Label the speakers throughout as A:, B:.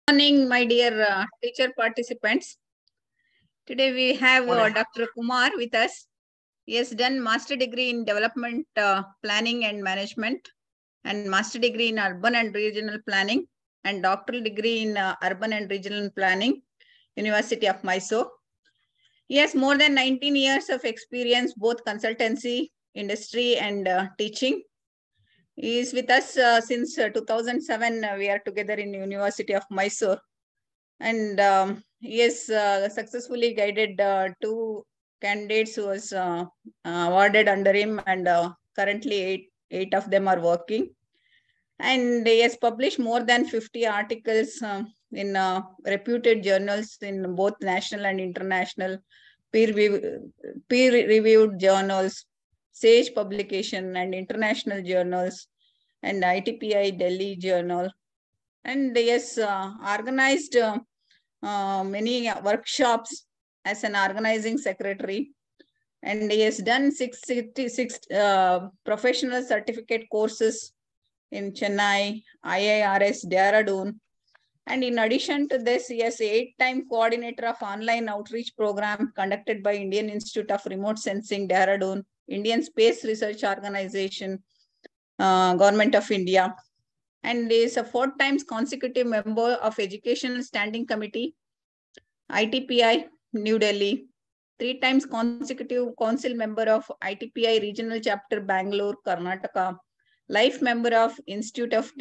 A: Morning, my dear teacher participants. Today we have Dr. Kumar with us. He has done master degree in development planning and management and master degree in urban and regional planning and doctoral degree in urban and regional planning, University of Mysore. He has more than 19 years of experience, both consultancy, industry and teaching. He is with us since 2007. We are together in University of Mysore. And he has successfully guided two candidates who was awarded under him, and currently eight of them are working. And he has published more than 50 articles in reputed journals in both national and international peer-reviewed journals, SAGE publication and international journals, and ITPI Delhi journal. And he has organized many workshops as an organizing secretary. And he has done 66 professional certificate courses in Chennai, IIRS, Dehradun. And in addition to this, he is 8-time coordinator of online outreach program conducted by Indian Institute of Remote Sensing, Dehradun, Indian Space Research Organization, Government of India. And is a 4 times consecutive member of Educational Standing Committee, ITPI, New Delhi, 3 times consecutive council member of ITPI Regional Chapter, Bangalore, Karnataka, life member of Institute of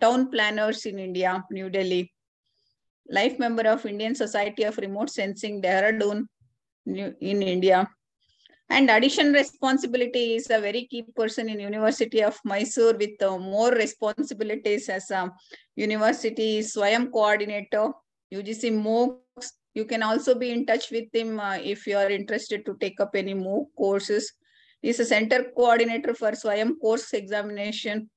A: Town Planners in India, New Delhi, life member of Indian Society of Remote Sensing, Dehradun, in India. And additional responsibility is a very key person in University of Mysore with more responsibilities as a University Swayam coordinator, UGC MOOCs. You can also be in touch with him if you are interested to take up any MOOC courses. He's a center coordinator for Swayam course examination,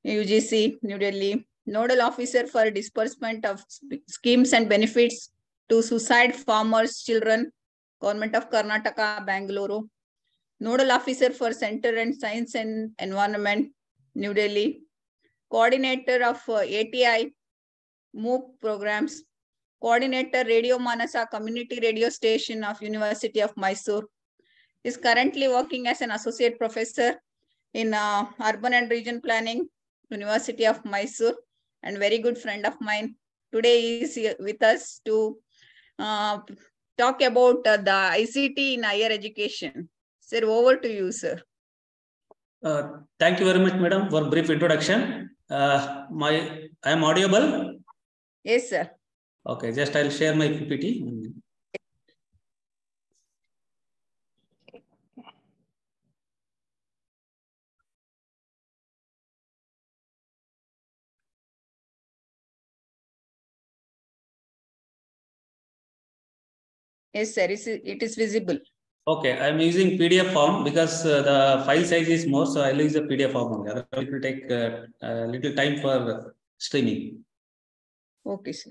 A: UGC, New Delhi. Nodal officer for disbursement of schemes and benefits to suicide farmers' children, Government of Karnataka, Bangalore. Nodal officer for Center and Science and Environment, New Delhi. Coordinator of ATI MOOC programs. Coordinator Radio Manasa Community Radio Station of University of Mysore. Is currently working as an associate professor in urban and region planning, University of Mysore, and very good friend of mine. Today he is here with us to talk about the ICT in higher education. Sir, over to you, sir.
B: Thank you very much, madam, for brief introduction. I am audible?
A: Yes, sir.
B: Okay, just I'll share my PPT.
A: Yes, sir. It is visible.
B: Okay, I'm using PDF form because the file size is more, so I'll use the PDF form only. It will take a little time for streaming.
A: Okay, sir.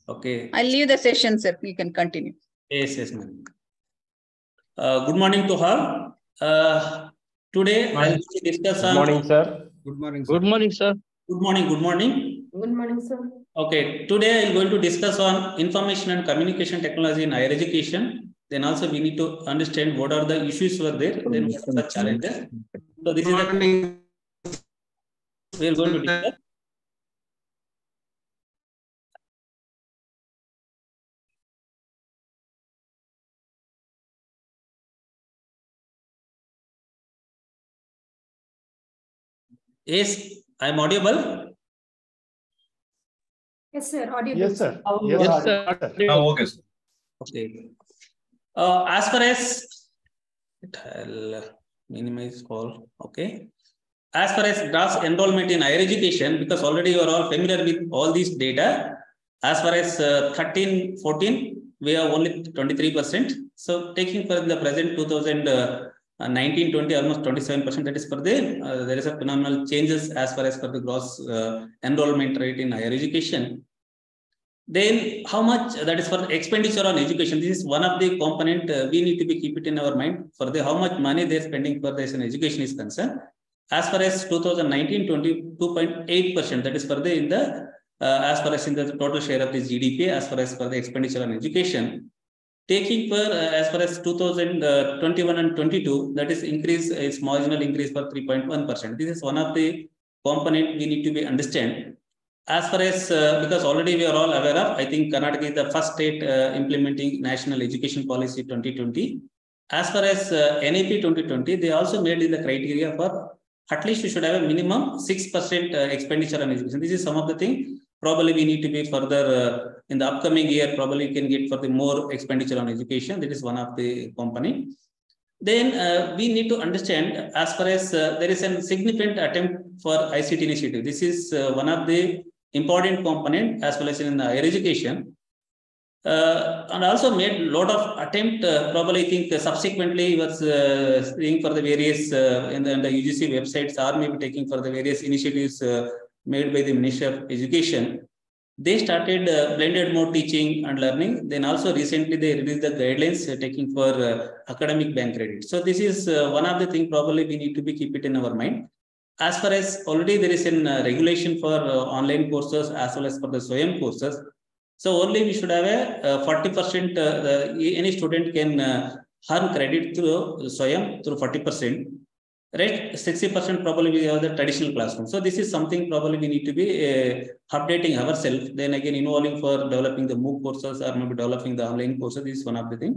B: Okay.
A: I'll leave the session, sir. You can continue.
B: Yes, ma'am. Good morning to all. Today I'll discuss on.
C: Good morning, sir.
D: Good morning, sir.
C: Good morning, sir.
B: Good morning. Good morning.
E: Good morning, sir.
B: Okay, today I'm going to discuss on information and communication technology in higher education. Then also we need to understand what are the issues were there, then what are the challenges. So this is the we are going to discuss. Yes, I'm audible.
E: Yes, sir. Audible.
C: Yes, sir.
D: Yes,
C: sir.
D: Okay, sir.
B: Okay. As far as I'll minimize all. Okay. As far as gross enrollment in higher education, because already you are all familiar with all these data. As far as 13-14, we have only 23%. So taking for the present 2019-20, almost 27%. That is for the there is a phenomenal changes as far as for the gross enrollment rate in higher education. Then how much that is for expenditure on education? This is one of the component we need to be keep it in our mind for the how much money they're spending for this in education is concerned. As far as 2019-20, 2.8%. That is for the in the as far as in the total share of the GDP, as far as for the expenditure on education. Taking for as far as 2021 and 22, that is increase, is marginal increase for 3.1%. This is one of the component we need to be understand. As far as, because already we are all aware of, I think Karnataka is the first state implementing National Education Policy 2020. As far as NAP 2020, they also made in the criteria for at least you should have a minimum 6% expenditure on education. This is some of the things probably we need to be further in the upcoming year, probably you can get for the more expenditure on education. That is one of the component. Then we need to understand as far as there is a significant attempt for ICT initiative. This is one of the important component as well as in higher education. And also made a lot of attempt, probably I think subsequently was seeing for the various in the UGC websites or maybe taking for the various initiatives made by the Ministry of Education. They started blended mode teaching and learning. Then also recently they released the guidelines taking for academic bank credit. So this is one of the things probably we need to be keep it in our mind. As far as already there is a regulation for online courses as well as for the Swayam courses. So only we should have a 40%, any student can earn credit through Swayam through 40%. Right, 60% probably we have the traditional classroom. So this is something probably we need to be updating ourselves. Then again, involving for developing the MOOC courses or maybe developing the online courses. This is one of the things.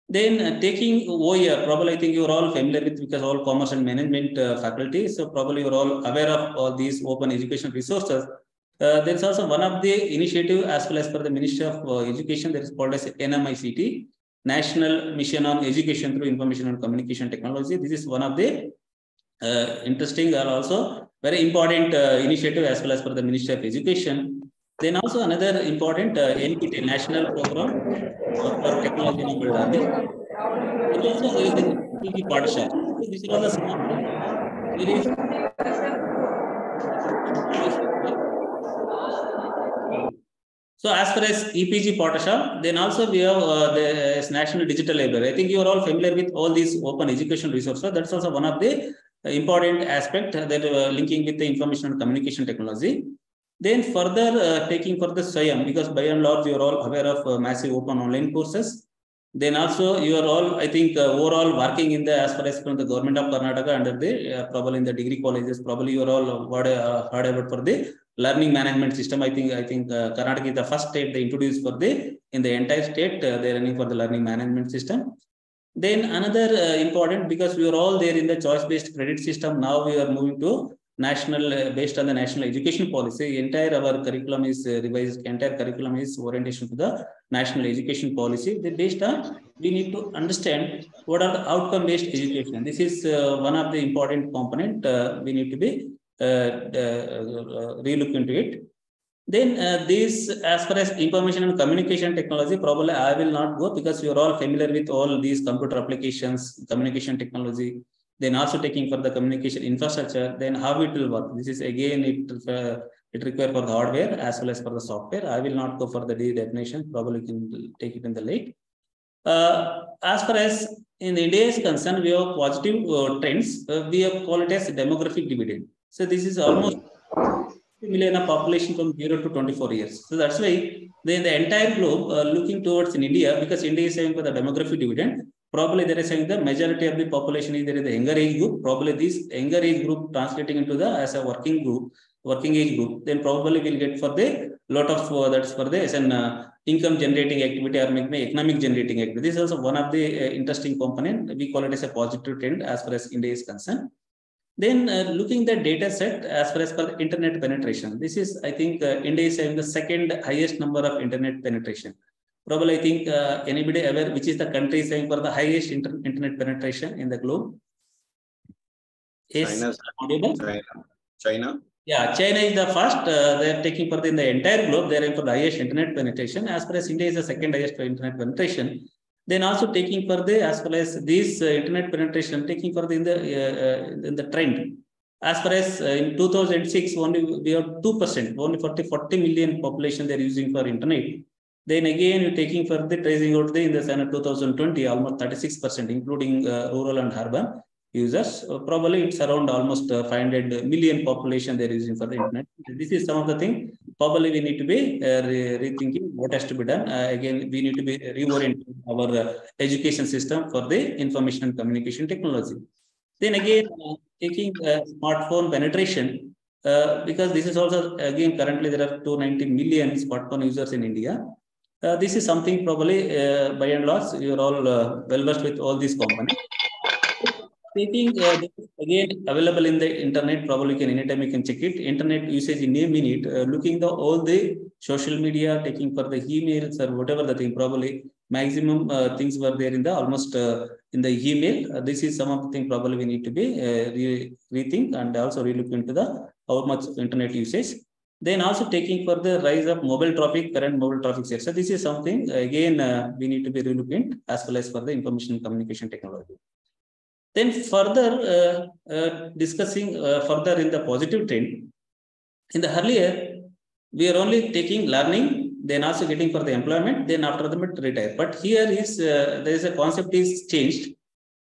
B: Then taking OER, probably I think you are all familiar with because all commerce and management faculty. So probably you are all aware of all these open education resources. There's also one of the initiative as well as for the Ministry of Education that is called as NMICT. National Mission on Education through Information and Communication Technology. This is one of the interesting and also very important initiative as well as for the Ministry of Education. Then also another important NPT National Program for Technology Enabled Learning. And also there is an EPG Partnership. So these are all the small areas. So as far as EPG Partnership, then also we have the National Digital Library. I think you are all familiar with all these open education resources. That's also one of the important aspect that linking with the information and communication technology. Then further taking for the Swayam, because by and large you are all aware of massive open online courses. Then also you are all, I think, overall working in the as far as from the government of Karnataka under the probably in the degree colleges. Probably you are all heard about for the learning management system. I think Karnataka is the first state they introduced for the in the entire state. They are running for the learning management system. Then another important, because we are all there in the choice-based credit system. Now we are moving to national based on the national education policy. Entire our curriculum is revised. Entire curriculum is orientation to the national education policy. Based on we need to understand what are the outcome-based education. This is one of the important component we need to be relook into it. Then this as far as information and communication technology, probably I will not go because you are all familiar with all these computer applications, communication technology. Then also taking for the communication infrastructure. Then how it will work. This is again it requires for the hardware as well as for the software. I will not go for the definition. Probably can take it in the late. As far as in India is concerned, we have positive trends. We have called it as demographic dividend. So this is almost 50 million of population from 0 to 24 years. So that's why the entire globe looking towards in India, because India is saying for the demographic dividend, probably there is saying the majority of the population is there is the younger age group. Probably this younger age group translating into the as a working age group, then probably we'll get for the lot of that's for the as an income generating activity or maybe economic generating activity. This is also one of the interesting component. We call it as a positive trend as far as India is concerned. Then looking the data set as far as for the internet penetration. This is, I think, India is having the second highest number of internet penetration. Probably, I think, anybody aware which is the country saying for the highest internet penetration in the globe? Is
C: China.
B: Yeah, China is the first. They are taking for in the entire globe. They are for the highest internet penetration. As far as India is the second highest internet penetration. Then also taking for the as far as this internet penetration, taking for the in the trend. As far as in 2006, only we have 2%, only 40 million population they are using for internet. Then again, you're taking for the tracing out the in the summer 2020, almost 36%, including rural and urban users. Probably it's around almost 500 million population they're using for the internet. This is some of the things probably we need to be rethinking what has to be done. Again, we need to be reorienting our education system for the information and communication technology. Then again, taking smartphone penetration, because this is also, again, currently there are 290 million smartphone users in India. This is something probably, by and large, you're all well-versed with all these components. Taking again available in the internet, probably can anytime you can check it. Internet usage in a minute, looking the all the social media, taking for the emails or whatever the thing, probably maximum things were there in the almost in the email. This is some of the thing probably we need to be rethink and also relook into the how much internet usage. Then also taking for the rise of mobile traffic, current mobile traffic sector. So this is something again we need to be relooking as well as for the information and communication technology. Then further discussing further in the positive trend, in the earlier, we are only taking learning, then also getting for the employment, then after the retire. But here is, there is a concept is changed.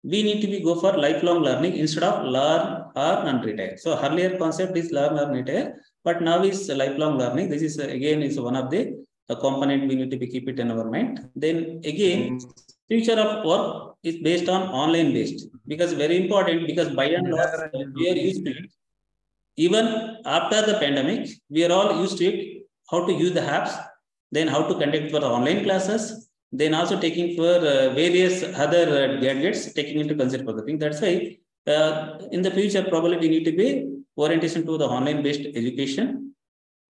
B: We need to be go for lifelong learning instead of learn or non-retire. So earlier concept is learn or retire, but now is lifelong learning. This is again is one of the component we need to be keep it in our mind. Then again, future of work is based on online based, because very important, because by and large we are used to it. Even after the pandemic, we are all used to it, how to use the apps, then how to conduct for the online classes, then also taking for various other gadgets, taking into consideration for the thing. That's why in the future, probably we need to be orientation to the online based education.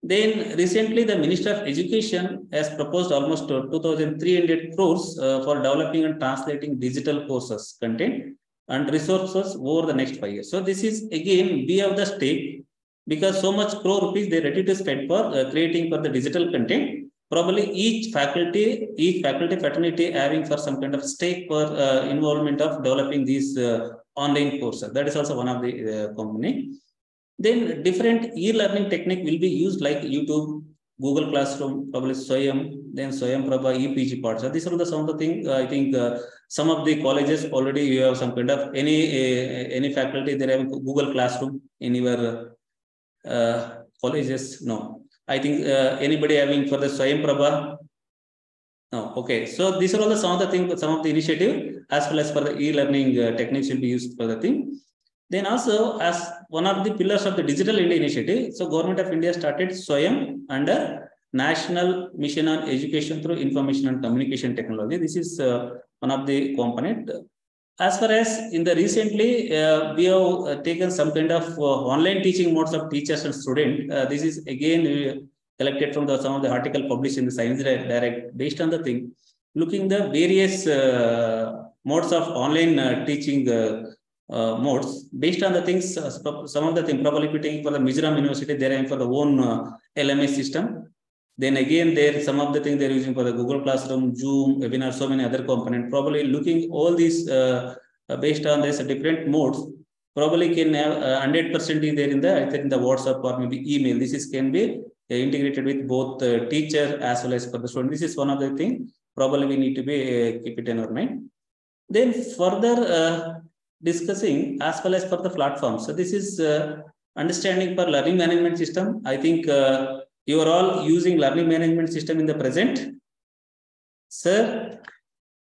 B: Then recently, the Minister of Education has proposed almost 2,300 crores for developing and translating digital courses, content and resources over the next 5 years. So this is again, we have the stake, because so much crore rupees they're ready to spend for creating for the digital content. Probably each faculty fraternity having for some kind of stake for involvement of developing these online courses. That is also one of the component. Then different e-learning technique will be used like YouTube, Google Classroom, probably Swayam, then Swayam Prabha, EPG parts. So these are some of the things. I think some of the colleges already you have some kind of any faculty they have Google Classroom in your colleges. No, I think anybody having for the Swayam Prabha. No, okay. So these are all the some of the things, some of the initiative as well as for the e-learning techniques will be used for the thing. Then also as one of the pillars of the Digital India Initiative, so Government of India started Swayam under National Mission on Education through Information and Communication Technology. This is one of the component. As far as in the recently, we have taken some kind of online teaching modes of teachers and students. This is again collected from some of the article published in the Science Direct based on the thing, looking the various modes of online teaching modes based on the things, some of the things probably taking for the Mysore University, they're having for the own LMS system. Then again, there some of the things they're using for the Google Classroom, Zoom, webinar, so many other components. Probably looking all these based on this different modes, probably can have 100% there in the either in the WhatsApp or maybe email. This is can be integrated with both teacher as well as for the student. This is one of the things probably we need to be keep it in our mind. Then further discussing as well as for the platform. So this is understanding for learning management system. I think you are all using learning management system in the present. Sir,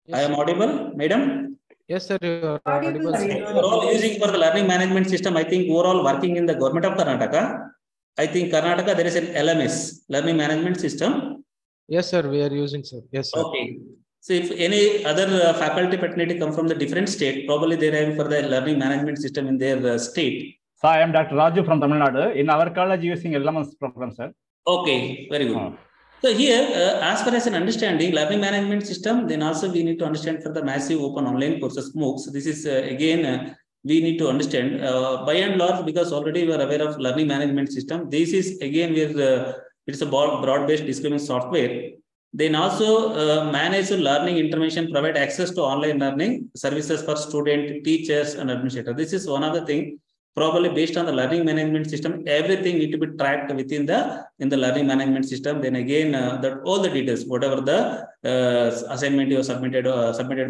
B: yes, I am audible, madam?
D: Yes, sir. You are audible.
B: You are all using for the learning management system. I think overall working in the government of Karnataka. I think Karnataka, there is an LMS, learning management system.
D: Yes, sir. We are using, sir. Yes, sir.
B: Okay. So if any other faculty fraternity come from the different state, probably they are having for the learning management system in their state.
E: So I am Dr. Raju from Tamil Nadu. In our college, using LMS program, sir.
B: Okay, very good. So here, as far as an understanding, learning management system, then also we need to understand for the massive open online courses, MOOCs. So this is again, we need to understand by and large, because already we are aware of learning management system. This is again where it's a broad-based discipline software. Then also manage learning intervention, provide access to online learning services for student, teachers, and administrators. This is one of the things. Probably based on the learning management system, everything need to be tracked within the learning management system. Then again, that all the details, whatever the assignment you submitted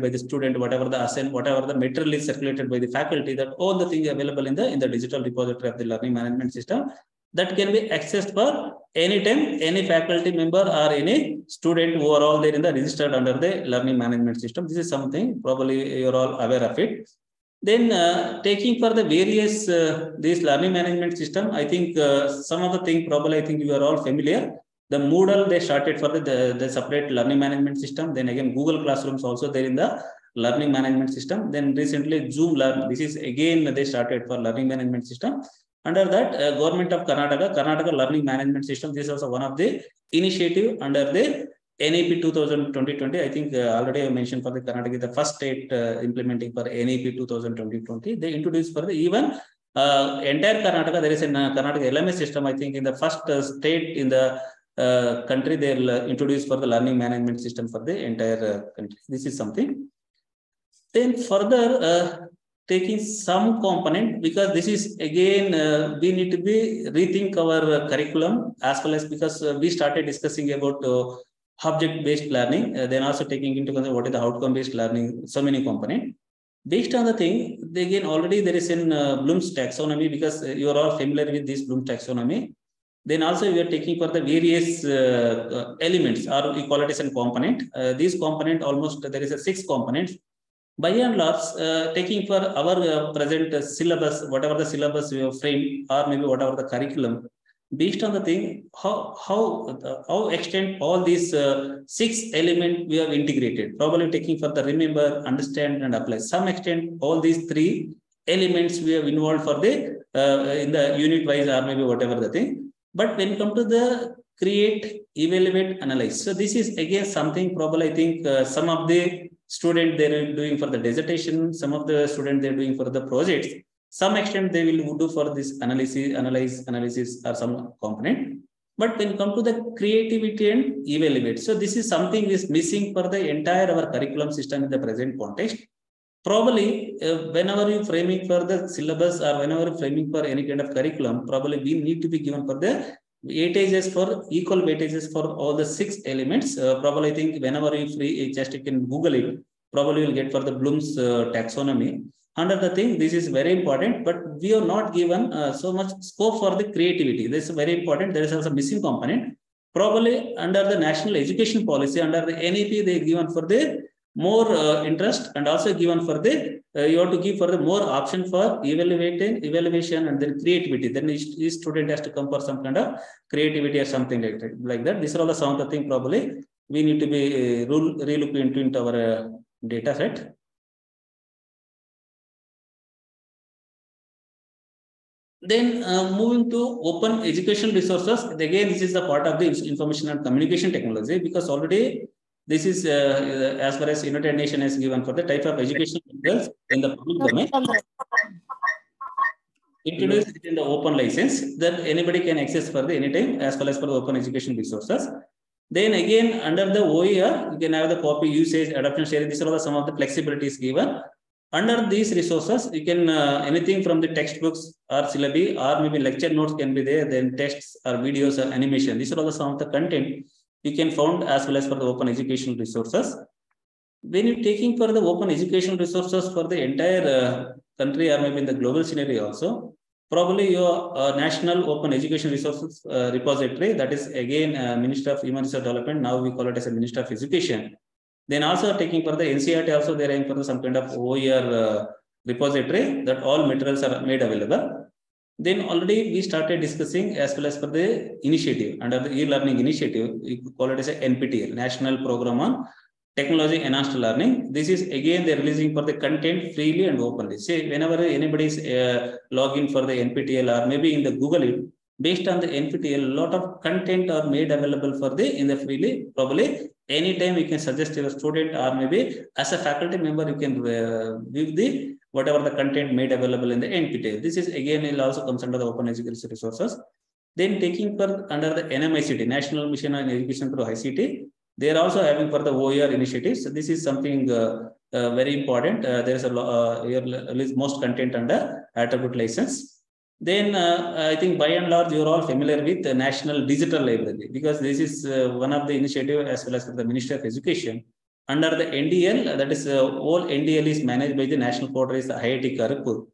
B: by the student, whatever the material is circulated by the faculty, that all the things available in the digital repository of the learning management system. that can be accessed for anytime, any faculty member or any student who are all there in the registered under the learning management system. This is something probably you're all aware of it. Then taking for the various this learning management system, I think some of the things probably I think you are all familiar. The Moodle they started for the separate learning management system. Then again Google Classrooms also there in the learning management system. Then recently Zoom Learn. This is again they started for learning management system. Under that, Government of Karnataka Learning Management System. This is also one of the initiative under the NEP 2020. I think already I mentioned for the Karnataka, the first state implementing for NEP 2020. They introduced for the even entire Karnataka. There is a Karnataka LMS system. I think in the first state in the country they'll introduce for the learning management system for the entire country. This is something. Then further. Taking some component, because this is again we need to be rethink our curriculum as well as because we started discussing about object-based learning, then also taking into consideration what is the outcome-based learning, so many components. Based on the thing, again already there is in Bloom's taxonomy, because you are all familiar with this Bloom's taxonomy. Then also we are taking for the various elements, or we call it as a component. These component almost there is a 6 components. By and large, taking for our present syllabus, whatever the syllabus we have framed, or maybe whatever the curriculum, based on the thing, how extent all these 6 elements we have integrated. Probably taking for the remember, understand, and apply. Some extent, all these 3 elements we have involved for the in the unit wise or maybe whatever the thing. But when it comes to the create, evaluate, analyze. So this is again something probably I think some of the student they're doing for the dissertation, some of the students they're doing for the projects. Some extent they will do for this analysis or some component. But when it comes to the creativity and evaluate, so this is something is missing for the entire our curriculum system in the present context. Probably whenever you framing for the syllabus or whenever framing for any kind of curriculum, probably we need to be given for the weightages for equal weightages for all the 6 elements. Probably I think whenever you just you can Google it, probably you'll get for the Bloom's taxonomy. Under the thing, this is very important, but we are not given so much scope for the creativity. This is very important. There is also a missing component. Probably under the national education policy, under the NEP, they given for the more interest, and also given for the you have to give for the more option for evaluation and then creativity. Then each student has to come for some kind of creativity or something like that. These are all the some of the things probably we need to be relook into our data set. Then moving to open education resources. Again, this is the part of the information and communication technology, because already this is as far as United Nations has given for the type of education materials in the public domain. Introduced in the open license that anybody can access for the anytime as well as for the open education resources. Then again, under the OER, you can have the copy, usage, adoption, sharing. These are some of the flexibilities given. Under these resources, you can anything from the textbooks or syllabi or maybe lecture notes can be there, then texts or videos or animation. These are all some of the content you can found as well as for the open educational resources. When you're taking for the open educational resources for the entire country or maybe in the global scenario also, probably your national open education resources repository, that is again Minister of Human Resource Development, now we call it as a Minister of Education. Then also taking for the NCERT also they're aiming for some kind of OER repository that all materials are made available. Then already we started discussing as well as for the initiative under the e-learning initiative, we call it as a NPTEL, National Program on Technology Enhanced Learning. This is again they're releasing for the content freely and openly. Say whenever anybody is login for the NPTEL or maybe in the Google, based on the NPTEL, a lot of content are made available for the in the freely. Probably anytime you can suggest your student or maybe as a faculty member you can view the whatever the content made available in the NPTEL. This is again it also comes under the open education resources. Then taking for under the NMICT, National Mission on Education through ICT, they are also having for the OER initiatives. So this is something very important. There is a most content under attribute license. Then I think by and large, you're all familiar with the National Digital Library, because this is one of the initiative as well as the Ministry of Education. Under the NDL, that is all NDL is managed by the National Portal is IIT Kharagpur.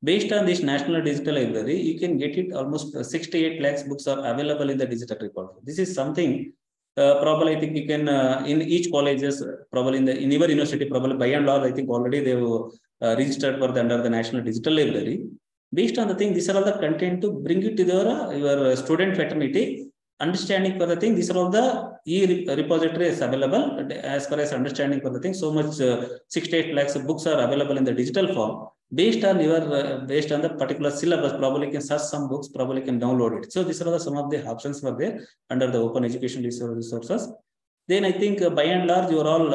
B: Based on this National Digital Library, you can get it almost 68 lakhs books are available in the digital repository. This is something probably I think you can in each colleges, probably in your university, probably by and large, I think already they've registered for under the National Digital Library. Based on the thing, these are all the content to bring it to your student fraternity. Understanding for the thing, these are all the e-repository is available as far as understanding for the thing. So much 68 lakhs of books are available in the digital form. Based on based on the particular syllabus, probably you can search some books, probably can download it. So these are some of the options were there under the open education resources. Then I think by and large, you are all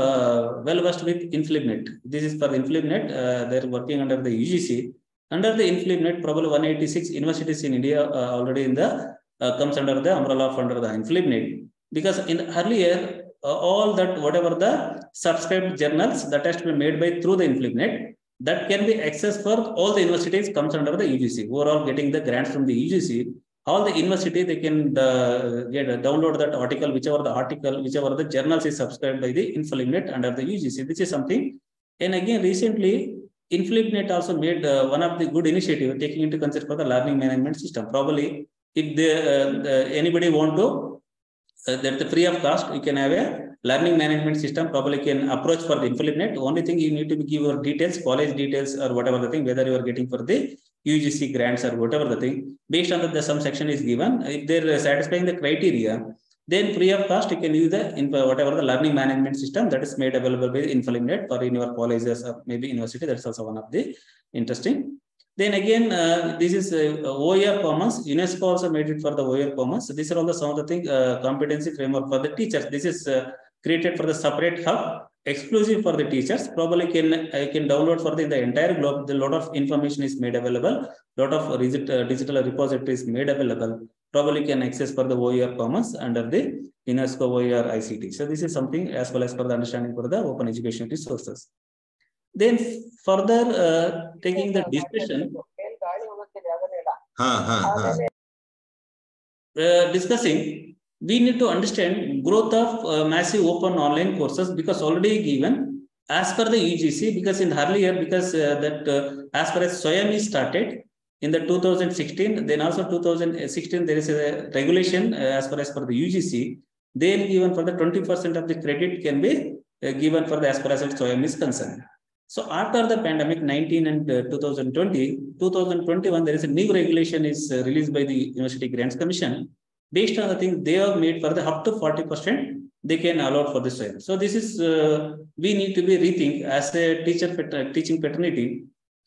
B: well versed with InflibNet. This is for InflibNet. They're working under the UGC. Under the InflibNet, probably 186 universities in India already in the comes under the umbrella of under the InflibNet. Because in earlier, all that whatever the subscribed journals that has to be made by through the InflibNet, that can be accessed for all the universities comes under the UGC. Who are all getting the grants from the UGC. All the university they can download that article, whichever the journals is subscribed by the InflibNet under the UGC. This is something. And again, recently, InflibNet also made one of the good initiative taking into consideration for the learning management system. Probably, if anybody want to, that's the free of cost, you can have a learning management system. Probably can approach for the InflibNet. Only thing you need to give your details, college details or whatever the thing, whether you are getting for the UGC grants or whatever the thing. Based on that, some section is given. If they're satisfying the criteria, then free of cost you can use the whatever the learning management system that is made available by InflibNet or in your colleges or maybe university. That's also one of the interesting. Then again, this is OER Commons. UNESCO also made it for the OER Commons. So these are all the some of the thing competency framework for the teachers. This is created for the separate hub, exclusive for the teachers. Probably can download for the entire globe. A lot of information is made available. Lot of digital repositories made available. Probably can access for the OER Commons under the UNESCO OER ICT. So this is something as well as for the understanding for the open education resources. Then further taking the discussion, discussing, we need to understand growth of massive open online courses because already given as per the UGC, because in earlier, because as far as Swayam is started in the 2016, then also 2016, there is a regulation as far as for the UGC, then given for the 20% of the credit can be given for the as far as Swayam is concerned. So after the pandemic 19 and 2021, there is a new regulation is released by the University Grants Commission. Based on the thing they have made for the up to 40%, they can allow for the Swayam. So this is, we need to be rethink as a teaching fraternity.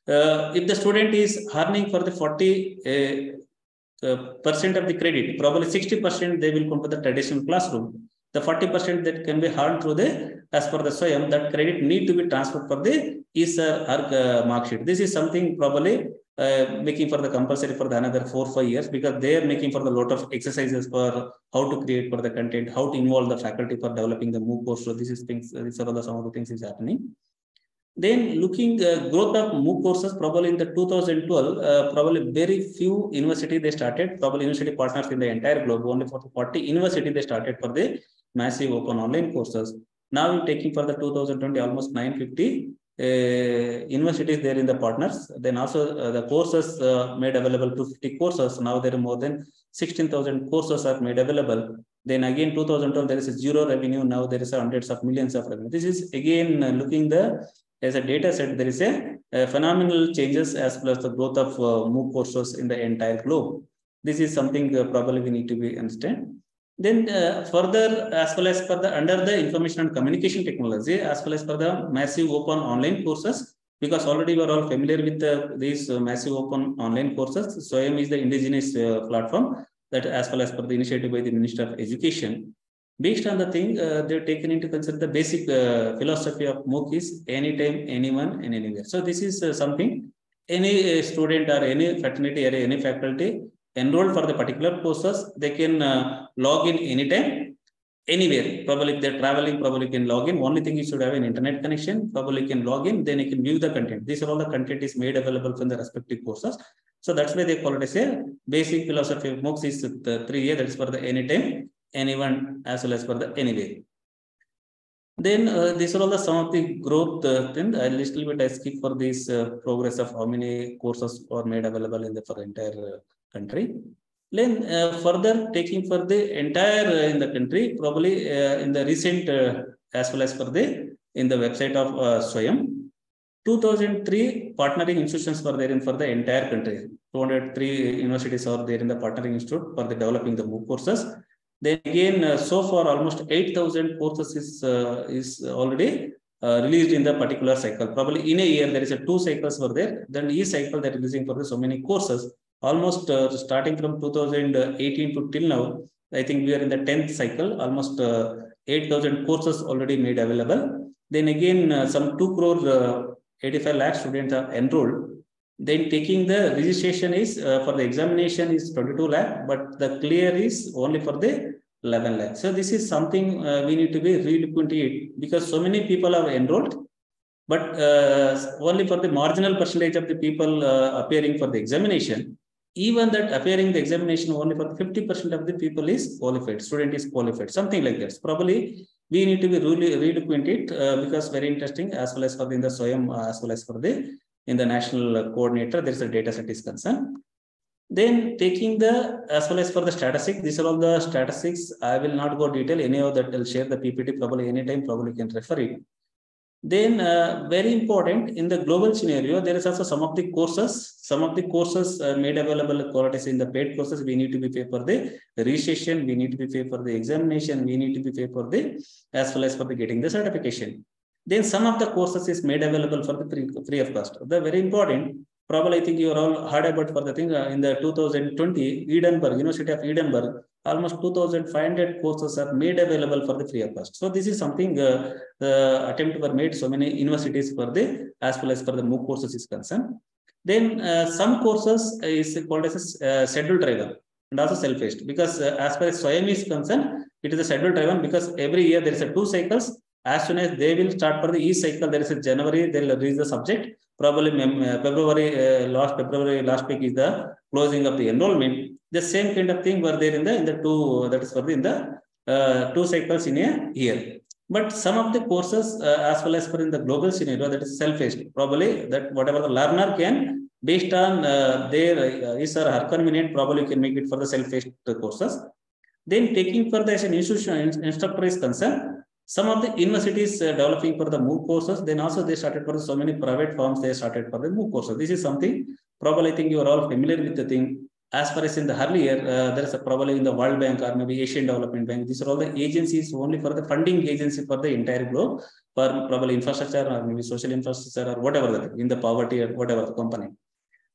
B: If the student is earning for the 40% of the credit, probably 60% they will come to the traditional classroom. The 40% that can be earned through the, as per the Swayam, that credit need to be transferred for the ESR mark sheet. This is something probably making for the compulsory for the another 4 or 5 years, because they are making for the lot of exercises for how to create for the content, how to involve the faculty for developing the MOOC course. So this is things, these are some of the things is happening. Then looking growth of MOOC courses, probably in the 2012, probably very few universities they started, probably university partners in the entire globe, only for 40 universities they started for the massive open online courses. Now we're taking for the 2020, almost 950 universities there in the partners. Then also the courses made available, 250 courses. Now there are more than 16,000 courses are made available. Then again, 2012, there is a zero revenue. Now there is hundreds of millions of revenue. This is again looking as a data set, there is a phenomenal changes as well as the growth of MOOC courses in the entire globe. This is something probably we need to be understand. Then further, as well as for the under the information and communication technology, as well as for the massive open online courses, because already we are all familiar with these massive open online courses. Swayam is the indigenous platform that as well as for the initiative by the Minister of Education. Based on the thing, they're taken into consider the basic philosophy of MOOC is anytime, anyone, and anywhere. So this is something any student or any fraternity or any faculty enrolled for the particular courses, they can log in anytime, anywhere. Probably if they're traveling, probably can log in. Only thing you should have an internet connection, probably can log in, then you can view the content. These are all the content is made available from the respective courses. So that's why they call it as a basic philosophy of MOOCs is the 3A, that is for the anytime, anyone, as well as for the anywhere. Then these are all some of the growth thing. A little bit I skip for this progress of how many courses are made available in the for entire country. Then further taking for the entire in the country, probably in the recent as well as for the in the website of Swayam, 2003 partnering institutions were there in for the entire country. 203 universities are there in the partnering institute for the developing the MOOC courses. Then again, so far almost 8,000 courses is already released in the particular cycle. Probably in a year there is a 2 cycles were there. Then each cycle that is releasing for the so many courses. Almost starting from 2018 to till now, I think we are in the 10th cycle. Almost 8,000 courses already made available. Then again, some 2 crore 85 lakh students are enrolled. Then taking the registration is for the examination is 22 lakh, but the clear is only for the 11 lakh. So this is something we need to be relooking it, because so many people are enrolled, but only for the marginal percentage of the people appearing for the examination. Even that appearing the examination only for 50% of the people is qualified, student is qualified, something like that. Probably we need to be really relooking it because very interesting as well as for the in the Swayam as well as for the in the national coordinator, there is a data set is concerned. Then taking the as well as for the statistics, these are all the statistics. I will not go detail any of that. I'll share the PPT probably anytime, probably you can refer it. Then very important in the global scenario, there is also some of the courses made available qualities in the paid courses. We need to be paid for the registration, we need to be paid for the examination, we need to be paid for the as well as for the getting the certification. Then some of the courses is made available for the free of cost. The very important, probably I think you are all heard about for the thing in the 2020 Edinburgh, University of Edinburgh, almost 2,500 courses are made available for the free of cost. So this is something the attempt were made so many universities for the as well as for the MOOC courses is concerned. Then some courses is called as a schedule driven and also self-paced, because as far as Swayam is concerned, it is a schedule driven because every year there is a 2 cycles. As soon as they will start for the each cycle, there is a January, they will release the subject. Probably February, last week is the closing of the enrollment. The same kind of thing were there in the 2, that is for the in the 2 cycles in a year. But some of the courses as well as for in the global scenario, that is self-paced. Probably that whatever the learner can, based on their is or her convenient, probably you can make it for the self-paced courses. Then taking for the as an institution instructor is concerned, some of the universities developing for the MOOC courses, then also they started for so many private firms, they started for the MOOC courses. This is something probably I think you are all familiar with the thing. As far as in the earlier, there is a probably in the World Bank or maybe Asian Development Bank. These are all the agencies only for the funding agency for the entire globe for probably infrastructure or maybe social infrastructure or whatever in the poverty or whatever the company.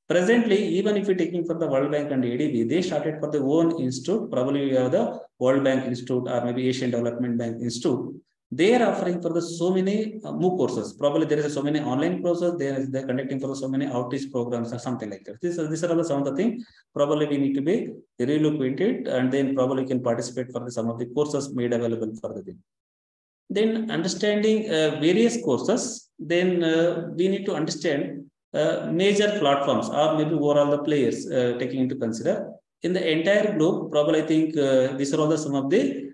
B: Presently, even if you're taking for the World Bank and ADB, they started for their own institute. Probably you have the World Bank Institute or maybe Asian Development Bank Institute. They are offering for the so many MOOC courses. Probably there is so many online courses. They're conducting for so many outreach programs or something like that. These are some of the things. Probably we need to be relook it, and then probably you can participate for some of the courses made available for the thing. Then understanding various courses. Then we need to understand major platforms or maybe overall the players taking into consider in the entire globe. Probably I think these are all some of the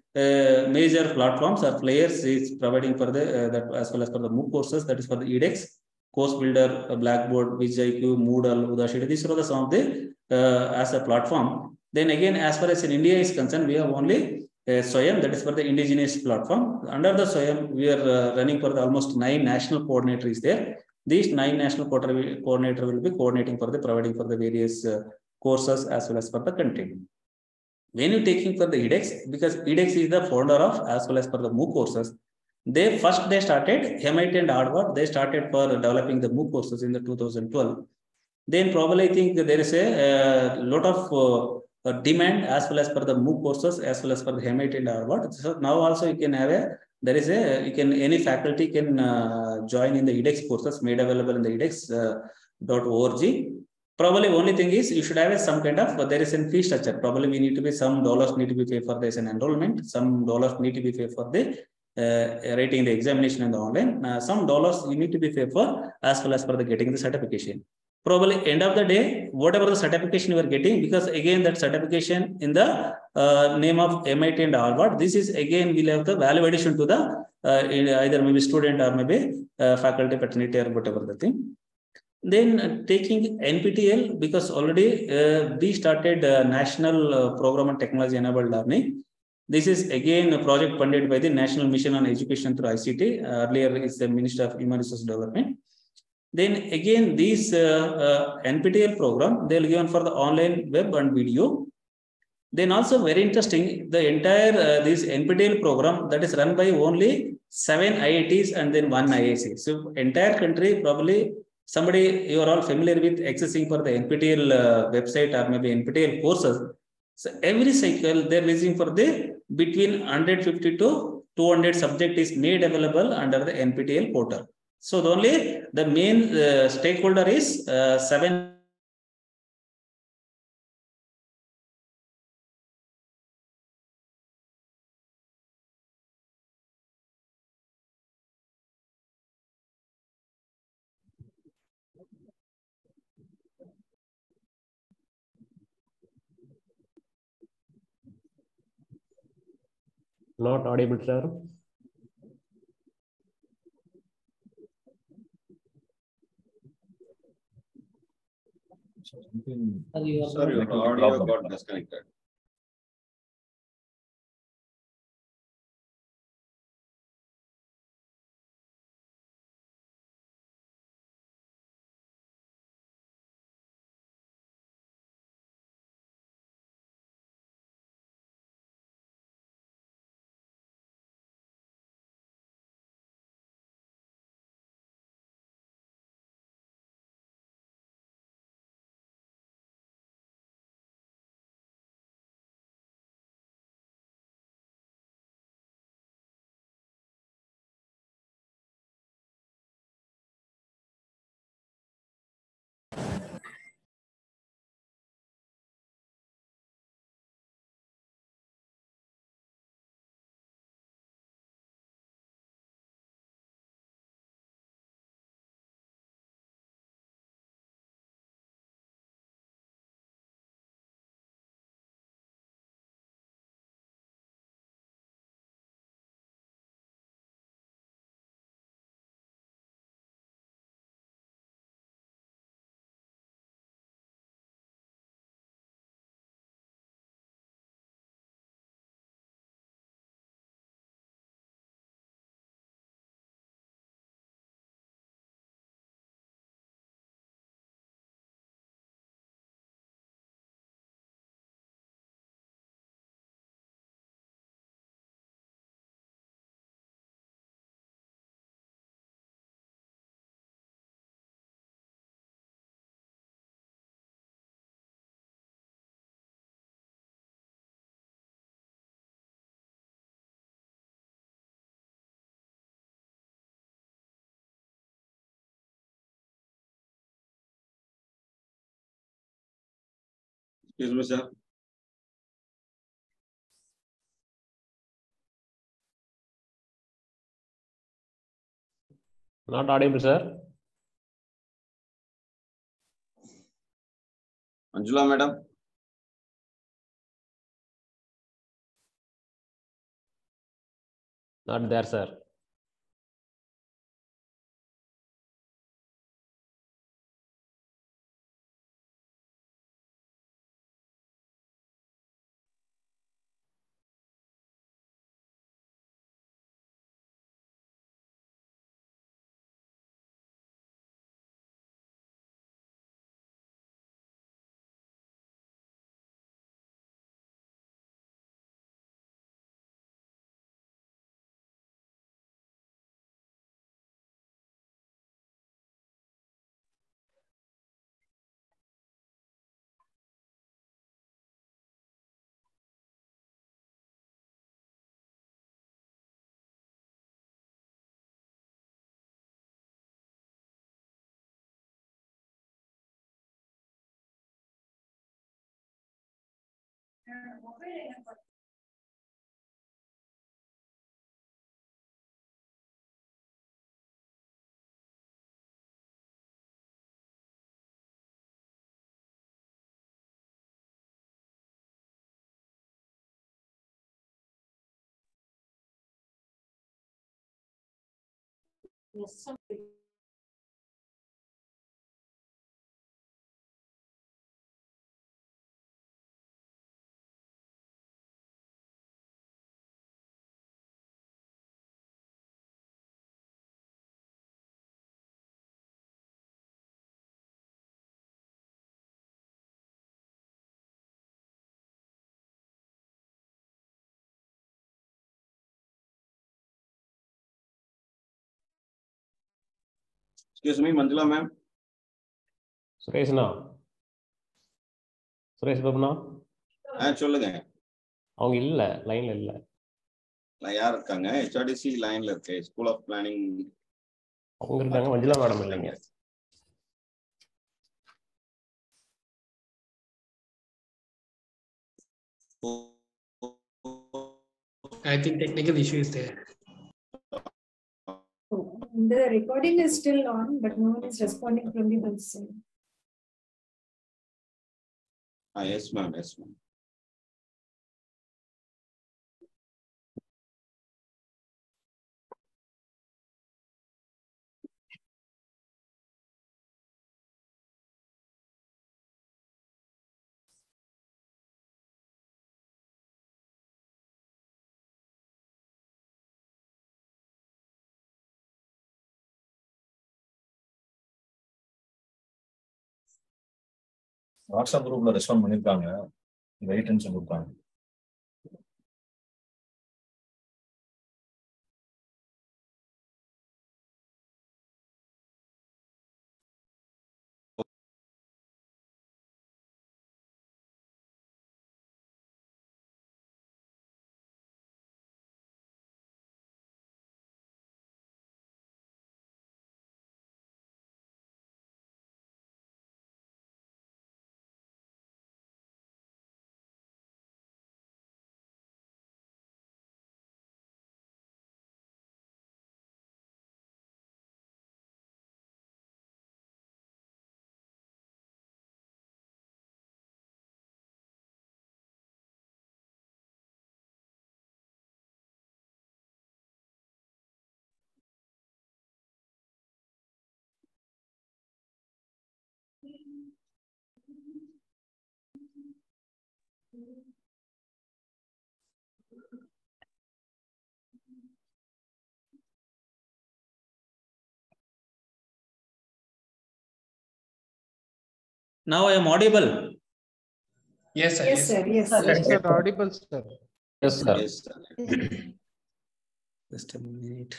B: major platforms or players is providing for the that as well as for the MOOC courses, that is for the edX, Course Builder, Blackboard, VijIQ, Moodle, Udashidi. These are all some of the as a platform. Then again, as far as in India is concerned, we have only Swayam, that is for the indigenous platform. Under the Swayam, we are running for the almost 9 national coordinators there. These 9 national coordinator will be coordinating for the providing for the various courses as well as for the content. When you're taking for the edX, because edX is the founder of as well as for the MOOC courses, they started MIT and Harvard. They started for developing the MOOC courses in the 2012. Then probably I think there is a lot of demand as well as for the MOOC courses as well as for the MIT and Harvard. So now also you can have any faculty can join in the edX courses made available in the edX.org. Probably only thing is you should have some kind of there is a fee structure. Probably we need to be some dollars need to be paid for this an enrollment. Some dollars need to be paid for the writing the examination in the online. Some dollars you need to be paid for as well as for the getting the certification. probably end of the day, whatever the certification you are getting, because again that certification in the name of MIT and Harvard, this is again will have the value addition to the either maybe student or maybe faculty fraternity or whatever the thing. Then taking NPTEL, because already we started National Program on Technology Enabled Learning. This is again a project funded by the National Mission on Education through ICT. Earlier is the Minister of Human Resource Development. Then again, these NPTEL program, they'll given for the online web and video. Then also very interesting, the entire this NPTEL program that is run by only 7 IITs and then 1 IIC. So entire country, probably somebody you are all familiar with accessing for the NPTEL website or maybe NPTEL courses. So every cycle they're releasing for the between 150 to 200 subject is made available under the NPTEL portal. So the main stakeholder is 7.
F: Not audible, sir.
C: Sir, your audio got disconnected. Excuse me, sir.
F: Not audible, sir.
C: Anjula, madam.
F: Not there, sir. Yes.
C: Excuse me, Manjula ma'am.
G: சுரேஷ்ண்ணா Suresh பாபுண்ணா
C: சொல்லுங்க.
G: அவங்க இல்ல லைன்ல இல்ல.
C: யார் இருக்காங்க? HRDC லைன்ல இருக்கு. School of planning
G: அவங்க இருக்காங்க, மஞ்சுளா மேடம் இல்லைங்க.
H: I think technical issue is there.
F: The recording is still on, but no one is responding from the bus.
C: Yes ma'am, yes ma'am.
I: WhatsApp குரூப்ல ரெஸ்பாண்ட் பண்ணிருக்காங்க, வெயிட்னு சொல்லிருக்காங்க.
B: Now I am audible.
H: Yes, sir.
F: Yes, sir. Yes, sir.
D: Yes, sir. Audible, sir.
G: Yes, sir.
C: Yes, sir.
B: Just a minute.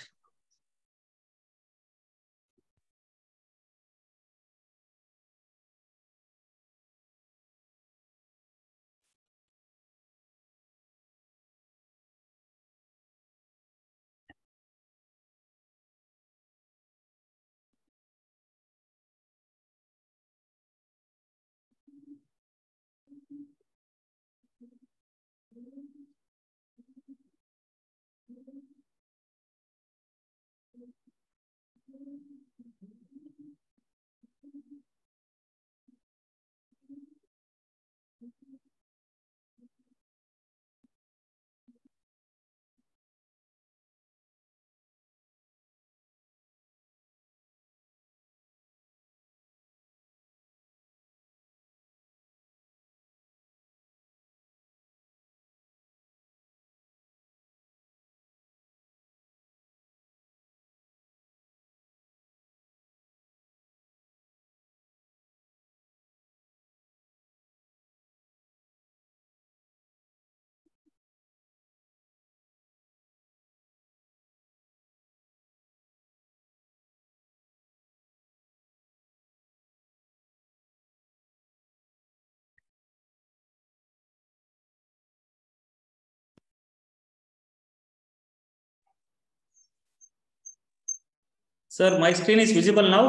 B: Sir, my screen is visible now.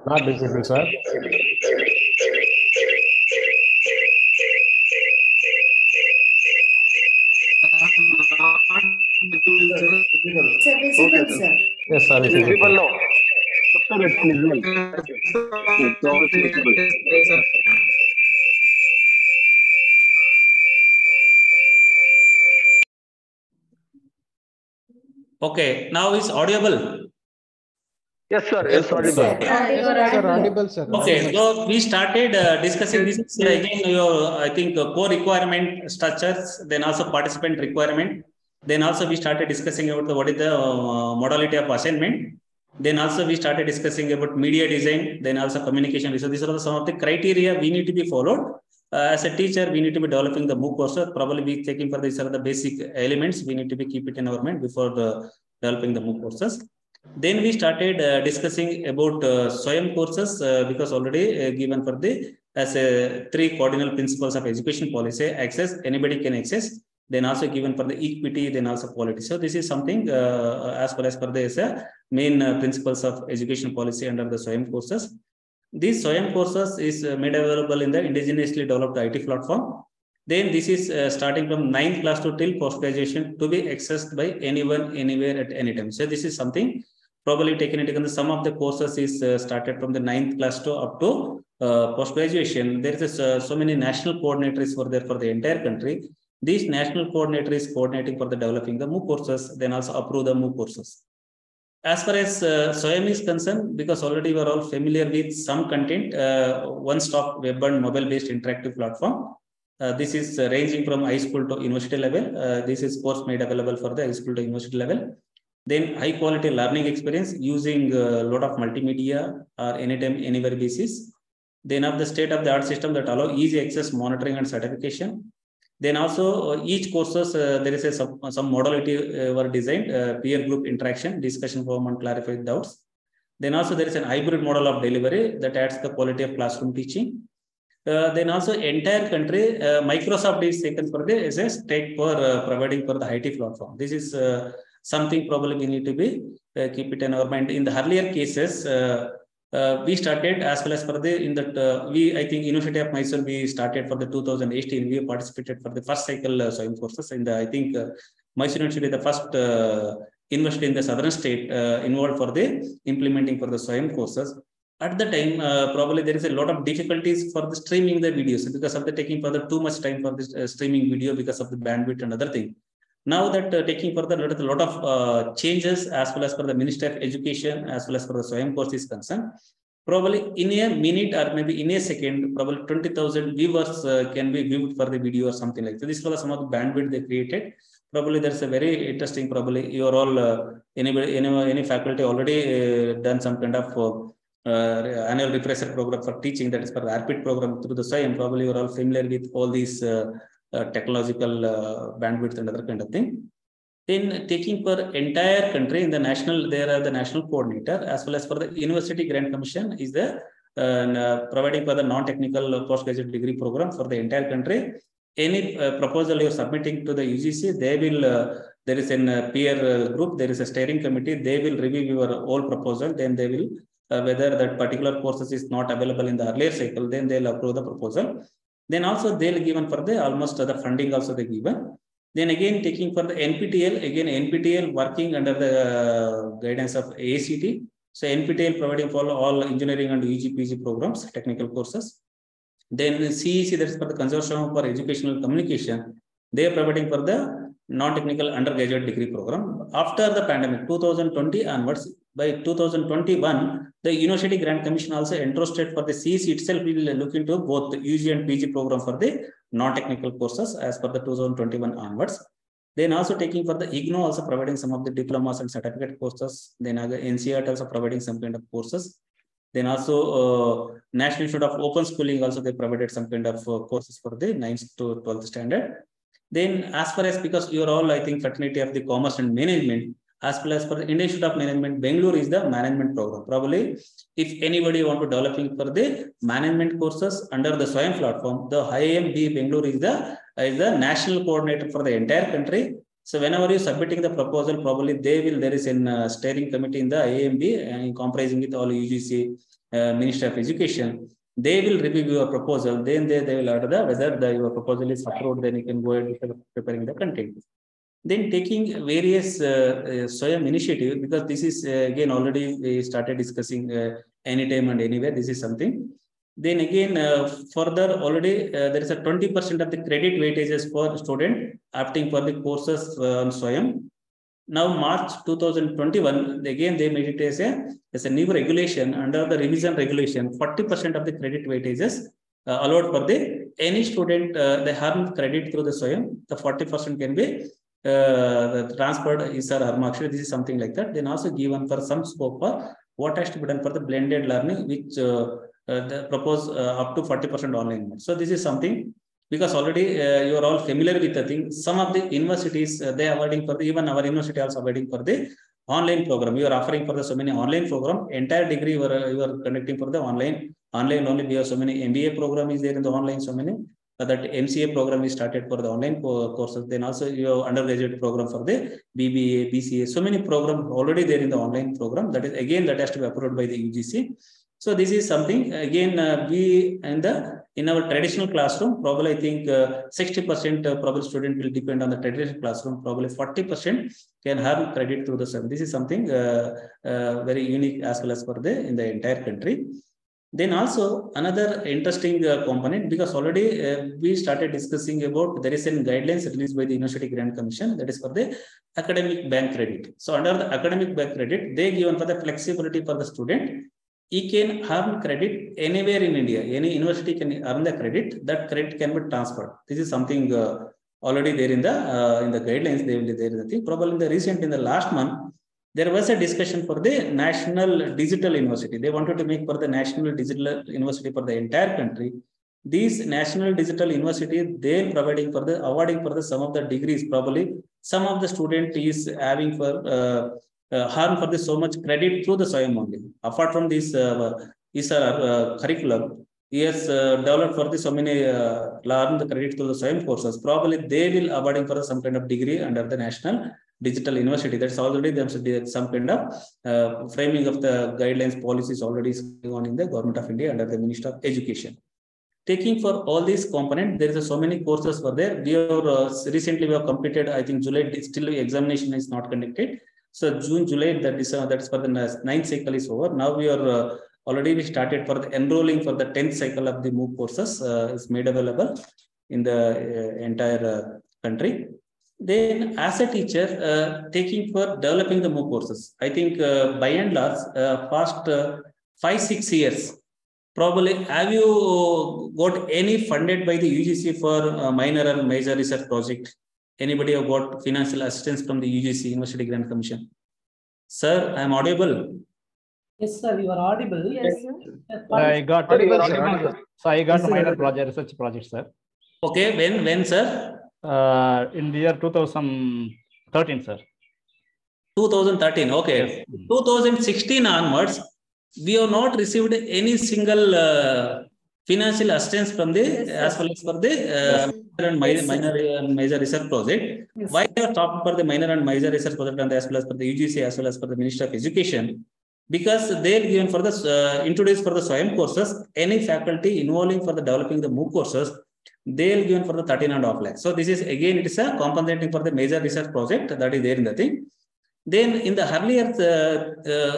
G: Not visible, sir.
F: Sir, visible, sir.
G: Yes, sir. Visible now.
B: Okay, now is audible.
G: Yes, sir. Yes, audible.
F: Sir, you are
D: Sir,
F: audible.
D: audible, sir.
B: Okay,
D: audible.
B: so we started discussing this again. Your, I think, core requirement structures, then also participant requirement. Then also we started discussing about what is the modality of assignment. Then also we started discussing about media design. Then also communication. So these are some of the criteria we need to be followed. As a teacher, we need to be developing the MOOC courses. Probably we taking for these are the basic elements. We need to be keep it in our mind before developing the MOOC courses. Then we started discussing about Swayam courses because already given for the as a 3 cardinal principles of education policy: access, anybody can access. Then also given for the equity, then also quality. So this is something as far as per the main principles of education policy under the Swayam courses. These Swayam courses is made available in the indigenously developed IT platform. Then this is starting from 9th class to till post-graduation to be accessed by anyone, anywhere, at any time. So this is something probably taken into account. Some of the courses is started from the 9th class to up to post-graduation. There is so many national coordinators for there for the entire country. These national coordinators coordinating for the developing the MOOC courses, then also approve the MOOC courses. As far as Swayam is concerned, because already we are all familiar with some content, one-stop web and mobile-based interactive platform. This is ranging from high school to university level. This is course made available for the high school to university level. Then high quality learning experience using a lot of multimedia or anytime, anywhere basis. Then have the state-of-the-art system that allow easy access, monitoring and certification. Then also each courses, there is some modality were designed, peer group interaction, discussion forum and clarified doubts. Then also there is an hybrid model of delivery that adds the quality of classroom teaching. Then also entire country, Microsoft is taken for the as a state for providing for the IT platform. This is something probably we need to be keep it in our mind. In the earlier cases, we started as well as for the in that I think University of Mysore we started for the 2018. We participated for the first cycle Swayam courses. In the I think Mysore University the first university in the southern state involved for the implementing for the Swayam courses. At the time, probably there is a lot of difficulties for the streaming the videos because of the taking for the too much time for this streaming video because of the bandwidth and other thing. Now that taking further a lot of changes as well as for the Ministry of Education as well as for the Swayam course is concerned, probably in a minute or maybe in a second, probably 20,000 viewers can be viewed for the video or something like that. This was some of the bandwidth they created. Probably there's a very interesting, probably you are all, any faculty already done some kind of annual refresher program for teaching, that is for the RPIT program through the Swayam. Probably you are all familiar with all these technological bandwidth and other kind of thing. Then taking for entire country in the national, there are the national coordinator as well as for the University Grant Commission is the providing for the non-technical postgraduate degree program for the entire country. Any proposal you're submitting to the UGC, they will, there is a peer group, there is a steering committee, they will review your whole proposal, then they will, whether that particular courses is not available in the earlier cycle, then they'll approve the proposal. Then also they'll given for the almost the funding also they given. Then again taking for the NPTEL, again NPTEL working under the guidance of ACT. So NPTEL providing for all engineering and UG PG programs, technical courses. Then CEC, that's for the Consortium for Educational Communication. They are providing for the non-technical undergraduate degree program. After the pandemic, 2020 onwards, by 2021, the University Grant Commission also entrusted for the CEC itself will look into both the UG and PG program for the non-technical courses as per the 2021 onwards. Then also taking for the IGNO also providing some of the diplomas and certificate courses. Then NCERT also providing some kind of courses. Then also National Institute of Open Schooling also they provided some kind of courses for the 9th to 12th standard. Then as far as, because you are all, I think, fraternity of the commerce and management, as well as for the Indian Institute of Management, Bangalore is the management program. Probably if anybody want to developing for the management courses under the Swayam platform, the IIMB Bangalore is the national coordinator for the entire country. So whenever you submitting the proposal, probably they will, there is a steering committee in the IIMB comprising with all UGC, Ministry of Education. They will review your proposal, then they will order whether your proposal is approved, then you can go ahead with preparing the content. Then taking various Swayam initiative, because this is again already we started discussing anytime and anywhere, this is something. Then again further already there is a 20% of the credit weightages for student opting for the courses on Swayam. Now March 2021, again they made it as a new regulation. Under the revision regulation, 40% of the credit weightages allowed for the any student they earn credit through the Swayam. The 40% can be transferred ISAR Harmakshri. This is something like that. Then also given for some scope for what has to be done for the blended learning, which the propose up to 40% online. So this is something, because already you are all familiar with the thing. Some of the universities they are awarding for the, even our university also awarding for the online program. You are offering for the so many online program. Entire degree you are conducting for the online. Online only we have so many MBA program is there in the online. So many that MCA program is started for the online courses. Then also you have undergraduate program for the BBA, BCA. So many program already there in the online program. That is again that has to be approved by the UGC. So this is something again we in our traditional classroom, probably I think 60% probably student will depend on the traditional classroom. Probably 40% can have credit through the SWAYAM. This is something very unique as well as for the in the entire country. Then also another interesting component, because already we started discussing about there is some guidelines released by the University Grant Commission, that is for the academic bank credit. So under the academic bank credit, they given for the flexibility for the student. He can earn credit anywhere in India. Any university can earn the credit. That credit can be transferred. This is something already there in the guidelines. They will be there in the thing. Probably in the last month, there was a discussion for the National Digital University. They wanted to make for the National Digital University for the entire country. These National Digital University, they providing for the awarding for the some of the degrees. Probably some of the student is having for harm for the so much credit through the Swayam only. Apart from this curriculum, he has developed for the so many learn the credit through the Swayam courses. Probably they will awarding for some kind of degree under the National Digital University. That's already some kind of framing of the guidelines policies already going on in the Government of India under the Ministry of Education. Taking for all these components, there is so many courses for there. We have recently we have completed. I think July still examination is not conducted. So June, July, that is for the 9th cycle is over. Now we are already we started for the enrolling for the 10th cycle of the MOOC courses is made available in the entire country. Then as a teacher, taking for developing the MOOC courses, I think by and large, past 5-6 years, probably have you got any funded by the UGC for minor and major research project? Anybody have got financial assistance from the UGC, University Grant Commission? Sir, I am audible.
J: Yes, sir, you are audible.
F: Yes, sir.
E: I got so I got minor project, research project, sir.
B: Okay, when, sir?
E: In the year 2013, sir. 2013,
B: okay. Yes. 2016 onwards, we have not received any single financial assistance from the as well as for the minor and major research project. Yes. Why they are talking for the minor and major research project and as well as for the UGC as well as for the Ministry of Education? Because they are given for the introduced for the Swayam courses, any faculty involving for the developing the MOOC courses, they are given for the 13.5 lakhs. So this is again it is a compensating for the major research project that is there in the thing. Then in the earlier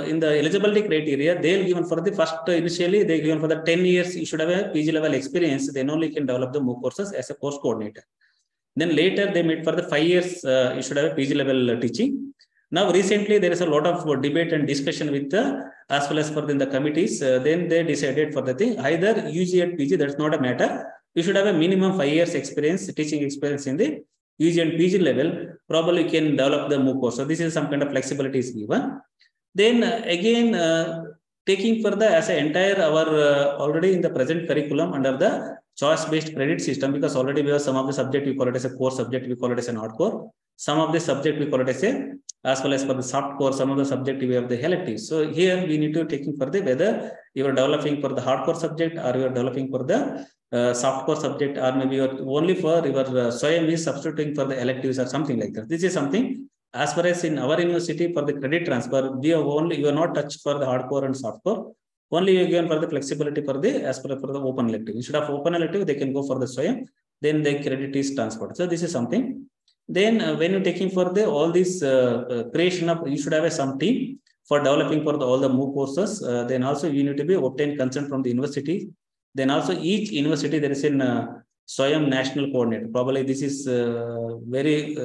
B: in the eligibility criteria, they will given for the first initially they given for the 10 years you should have a PG level experience. Then only can develop the MOOC courses as a course coordinator. Then later they made for the 5 years you should have a PG level teaching. Now recently there is a lot of debate and discussion with the as well as for the committees. Then they decided for the thing either UG and PG, that's not a matter. You should have a minimum 5 years experience, teaching experience in the UG and PG level, probably can develop the MOOC course. So this is some kind of flexibility is given. Then again, taking for the as an entire our already in the present curriculum under the choice-based credit system, because already we have some of the subject we call it as a core subject, we call it as an hardcore. Some of the subject we call it as a as well as for the soft core, some of the subject we have the electives. So here we need to taking for the whether you are developing for the hardcore subject or you are developing for the soft core subject, or maybe you're only for your Swayam is substituting for the electives or something like that. This is something as far as in our university for the credit transfer, we have only you are not touched for the hardcore and soft core. Only you given for the flexibility for the as per for the open elective. Instead of open elective, they can go for the Swayam, then the credit is transferred. So this is something. Then when you're taking for the all this creation of, you should have some team for developing for the all the MOOC courses. Then also you need to be obtain consent from the university. Then also each university there is in Swayam National Coordinator. Probably this is very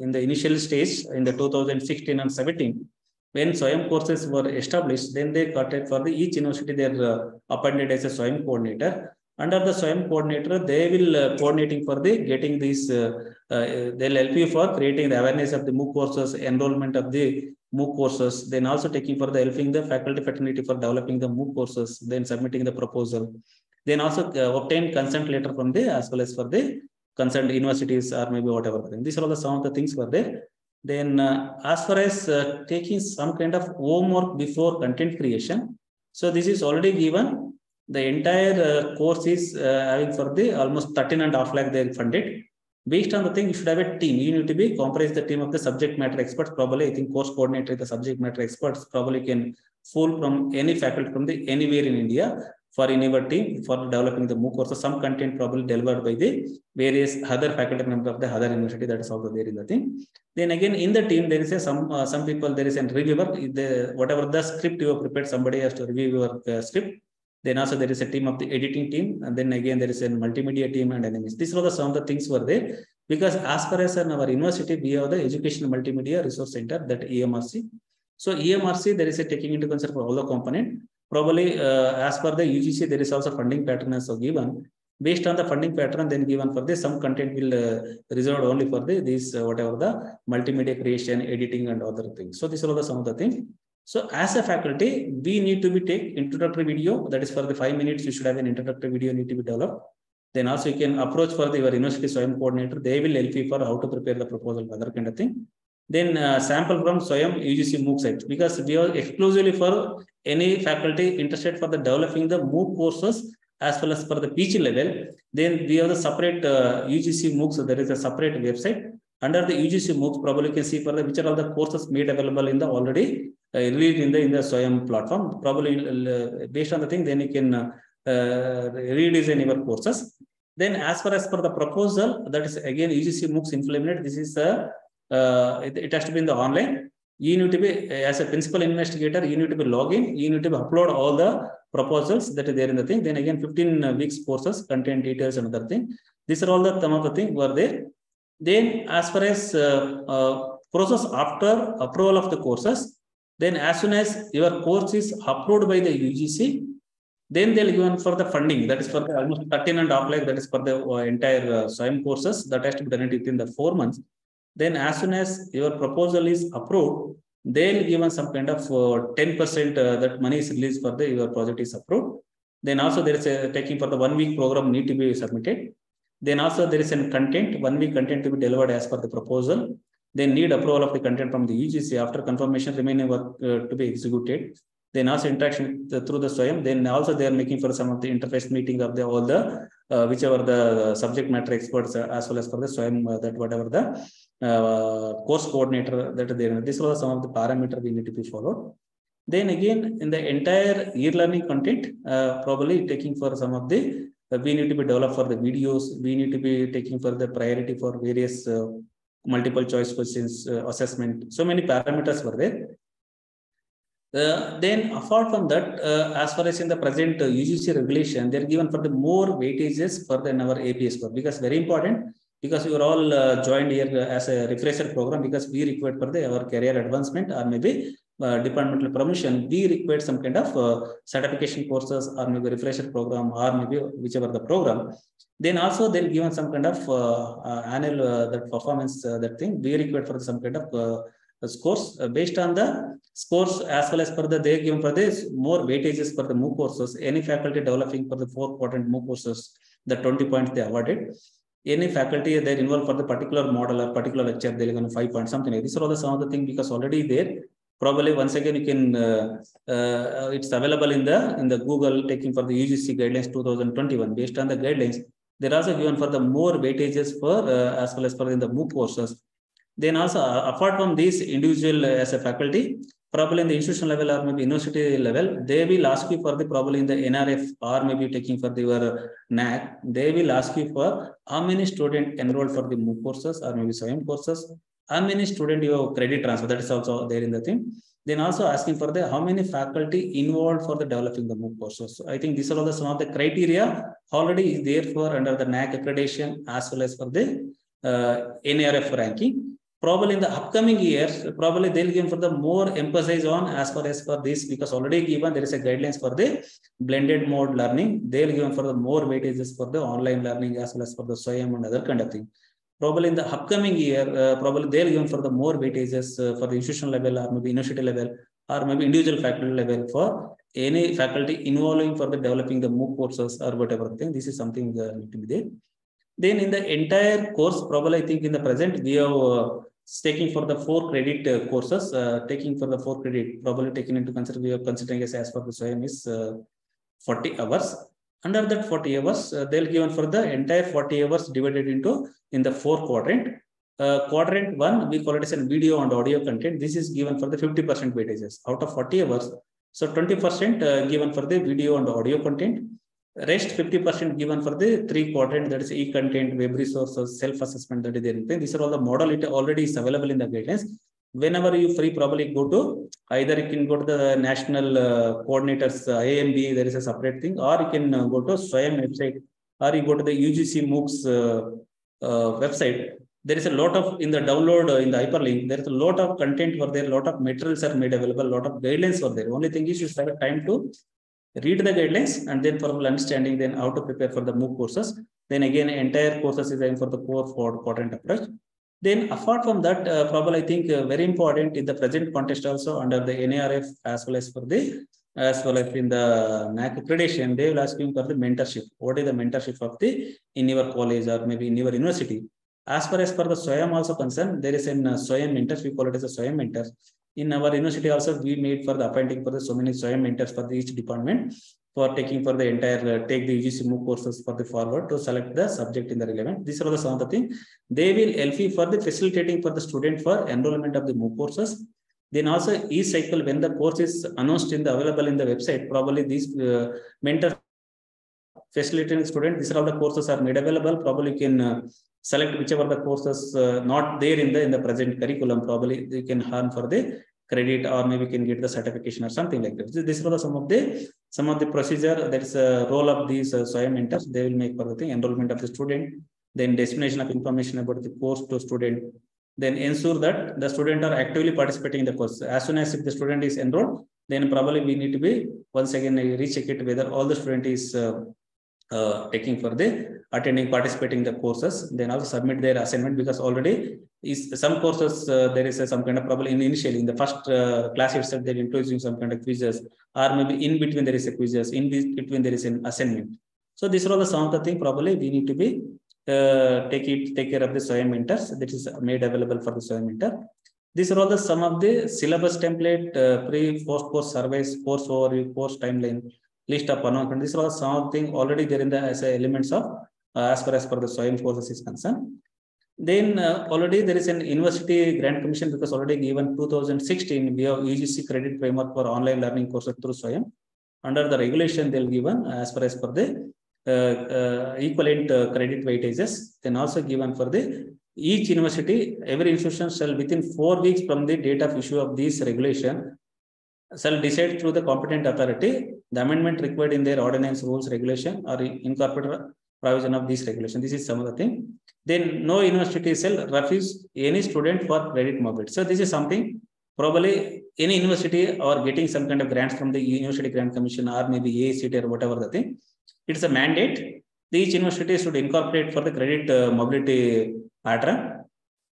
B: in the initial stage in the 2016 and 17. When Swayam courses were established, then they got it for the each university they are appointed as a Swayam coordinator. Under the Swayam coordinator, they will coordinating for the getting these. They'll help you for creating the awareness of the MOOC courses, enrollment of the MOOC courses. Then also taking for the helping the faculty fraternity for developing the MOOC courses. Then submitting the proposal. Then also obtain consent letter from the as well as for the concerned universities or maybe whatever. These are all the some of the things were there. Then as far as taking some kind of homework before content creation. So this is already given. The entire course is having for the almost 13.5 lakh they funded. Based on the thing, you should have a team. You need to be comprise the team of the subject matter experts. Probably, I think course coordinator, the subject matter experts probably can pull from any faculty from the anywhere in India for in your team for developing the MOOC course. Some content probably delivered by the various other faculty members of the other university. That is also there in the thing. Then again, in the team, there is a some people, there is a reviewer. Whatever the script you have prepared, somebody has to review your script. Then also there is a team of the editing team. And then again, there is a multimedia team and enemies. These were some of the things were there. Because as far as in our university, we have the Educational Multimedia Resource Center, that EMMRC. So EMMRC, there is a taking into consideration for all the component. Probably as per the UGC, there is also funding pattern as given. Based on the funding pattern, then given for this, some content will reserved only for this whatever the multimedia creation, editing and other things. So these are all the some of the things. So as a faculty, we need to be take introductory video. That is for the 5 minutes, you should have an introductory video need to be developed. Then also you can approach for your university Swayam coordinator. They will help you for how to prepare the proposal, other kind of thing. Then sample from Swayam UGC MOOC site, because we are exclusively for any faculty interested for the developing the MOOC courses as well as for the PG level. Then we have the separate UGC MOOCs. So there is a separate website. Under the UGC MOOCs, probably you can see for the which are all the courses made available in the already released in the Swayam platform. Probably based on the thing, then you can redesign your courses. Then as far as for the proposal, that is again UGC MOOCs implemented. This is it has to be in the online. You need to be as a principal investigator. You need to be login. You need to be upload all the proposals that are there in the thing. Then again 15 weeks courses, content details and other thing. These are all the some of the things were there. Then as far as process after approval of the courses, then as soon as your course is approved by the UGC, then they'll give for the funding. That is for the almost 13.5 lakh. That is for the entire Swayam courses that has to be done within the 4 months. Then as soon as your proposal is approved, they'll give some kind of 10% that money is released for the your project is approved. Then also there is a taking for the 1 week program need to be submitted. Then also there is a content, 1 week content to be delivered as per the proposal. They need approval of the content from the UGC after confirmation remaining work to be executed. Then also interaction through the Swayam. Then also they are making for some of the interface meeting of the all the whichever the subject matter experts as well as for the Swayam that whatever the course coordinator that are there. These are some of the parameters we need to be followed. Then again in the entire e-learning content, probably taking for some of the we need to be developed for the videos. We need to be taking for the priority for various multiple choice questions assessment. So many parameters were there. Then apart from that, as far as in the present UGC regulation, they're given for the more weightages for the our APS score, because very important, because you are all joined here as a refresher program, because we require for the our career advancement or maybe departmental promotion, we require some kind of certification courses or maybe refresher program or maybe whichever the program. Then also they'll given some kind of annual that performance that thing we require for some kind of scores based on the scores as well as per the they given for this more weightages for the MOOC courses. Any faculty developing for the 4 quadrant MOOC courses, the 20 points they awarded. Any faculty they're involved for the particular model or particular lecture, they're going to 5 points something. These are all the some of the things because already there. Probably once again you can it's available in the Google taking for the UGC guidelines 2021 based on the guidelines. They're also given for the more weightages for as well as for in the MOOC courses. Then also apart from this individual as a faculty, probably in the institutional level or maybe university level, they will ask you for the probably in the NRF or maybe taking for your NAC, they will ask you for how many students enrolled for the MOOC courses or maybe Swayam courses, how many students you have credit transfer, that is also there in the thing. Then also asking for the how many faculty involved for the developing the MOOC courses. So I think these are all the some of the criteria already is there for under the NAAC accreditation as well as for the NARF ranking. Probably in the upcoming years, probably they'll give for the more emphasis on as far as for this, because already given there is a guidelines for the blended mode learning. They'll give for the more weightages for the online learning as well as for the Swayam and other kind of thing. Probably in the upcoming year, probably they'll give for the more weightages for the institutional level or maybe university level or maybe individual faculty level for any faculty involving for the developing the MOOC courses or whatever thing. This is something need to be there. Then in the entire course, probably I think in the present we have taking for the 4 credit courses, taking for the 4 credit, probably taken into consideration, we are considering as for the Swayam is 40 hours. Under that 40 hours, they'll given for the entire 40 hours divided into in the 4 quadrant. Quadrant 1, we call it as a video and audio content. This is given for the 50% weightages out of 40 hours. So 20% given for the video and audio content. Rest 50% given for the 3 quadrant, that is e-content, web resources, self-assessment that is there. These are all the model it already is available in the guidelines. Whenever you free, probably go to either you can go to the national coordinators AMB, there is a separate thing, or you can go to Swayam website, or you go to the UGC MOOCs website. There is a lot of in the download in the hyperlink. There is a lot of content for there, a lot of materials are made available, a lot of guidelines for there. Only thing is you have time to read the guidelines and then for understanding then how to prepare for the MOOC courses. Then again, entire courses is aimed for the core for quadrant approach. Then apart from that, probably I think very important in the present context also under the NARF as well as for the in the NAAC accreditation, they will ask you for the mentorship. What is the mentorship of the in your college or maybe in your university? As far as for the Swayam also concerned, there is a Swayam mentors. We call it as a Swayam mentors. In our university also, we made for the appointing for the so many Swayam mentors for the each department for taking for the entire take the UGC MOOC courses for the forward to select the subject in the relevant. These are the some of the things. They will help you for the facilitating for the student for enrollment of the MOOC courses. Then also each cycle when the course is announced in the available in the website, probably these mentors facilitating student. These are all the courses are made available. Probably you can select whichever the courses not there in the present curriculum. Probably you can earn for the credit or maybe you can get the certification or something like that. These are some of the procedure. There is a role of these Swayam mentors. They will make for the thing enrollment of the student, then dissemination of information about the course to student, then ensure that the student are actively participating in the course. As soon as if the student is enrolled, then probably we need to be once again recheck it whether all the student is taking for the attending, participating the courses, then also submit their assignment, because already is some courses there is some kind of problem initially in the first class itself they're introducing some kind of quizzes, or maybe in between there is a quizzes, in between there is an assignment. So these are all the some of the thing probably we need to be take care of the Swayam mentors that is made available for the Swayam mentor. These are all the some of the syllabus template, pre-post course surveys, course overview, course timeline, list of announcement. These are all something already there in the as elements of as far as for the Swayam courses is concerned. Then already there is an university grant commission, because already given 2016 we have UGC credit framework for online learning courses through Swayam. Under the regulation they'll given as far as for the equivalent credit weightages. Then also given for the each university, every institution shall within 4 weeks from the date of issue of this regulation shall decide through the competent authority the amendment required in their ordinance, rules, regulation, or incorporate provision of this regulation. This is some of the thing. Then no university shall refuse any student for credit mobility. So this is something probably any university or getting some kind of grants from the University Grant Commission or maybe AICTE or whatever the thing. It's a mandate. Each university should incorporate for the credit mobility pattern.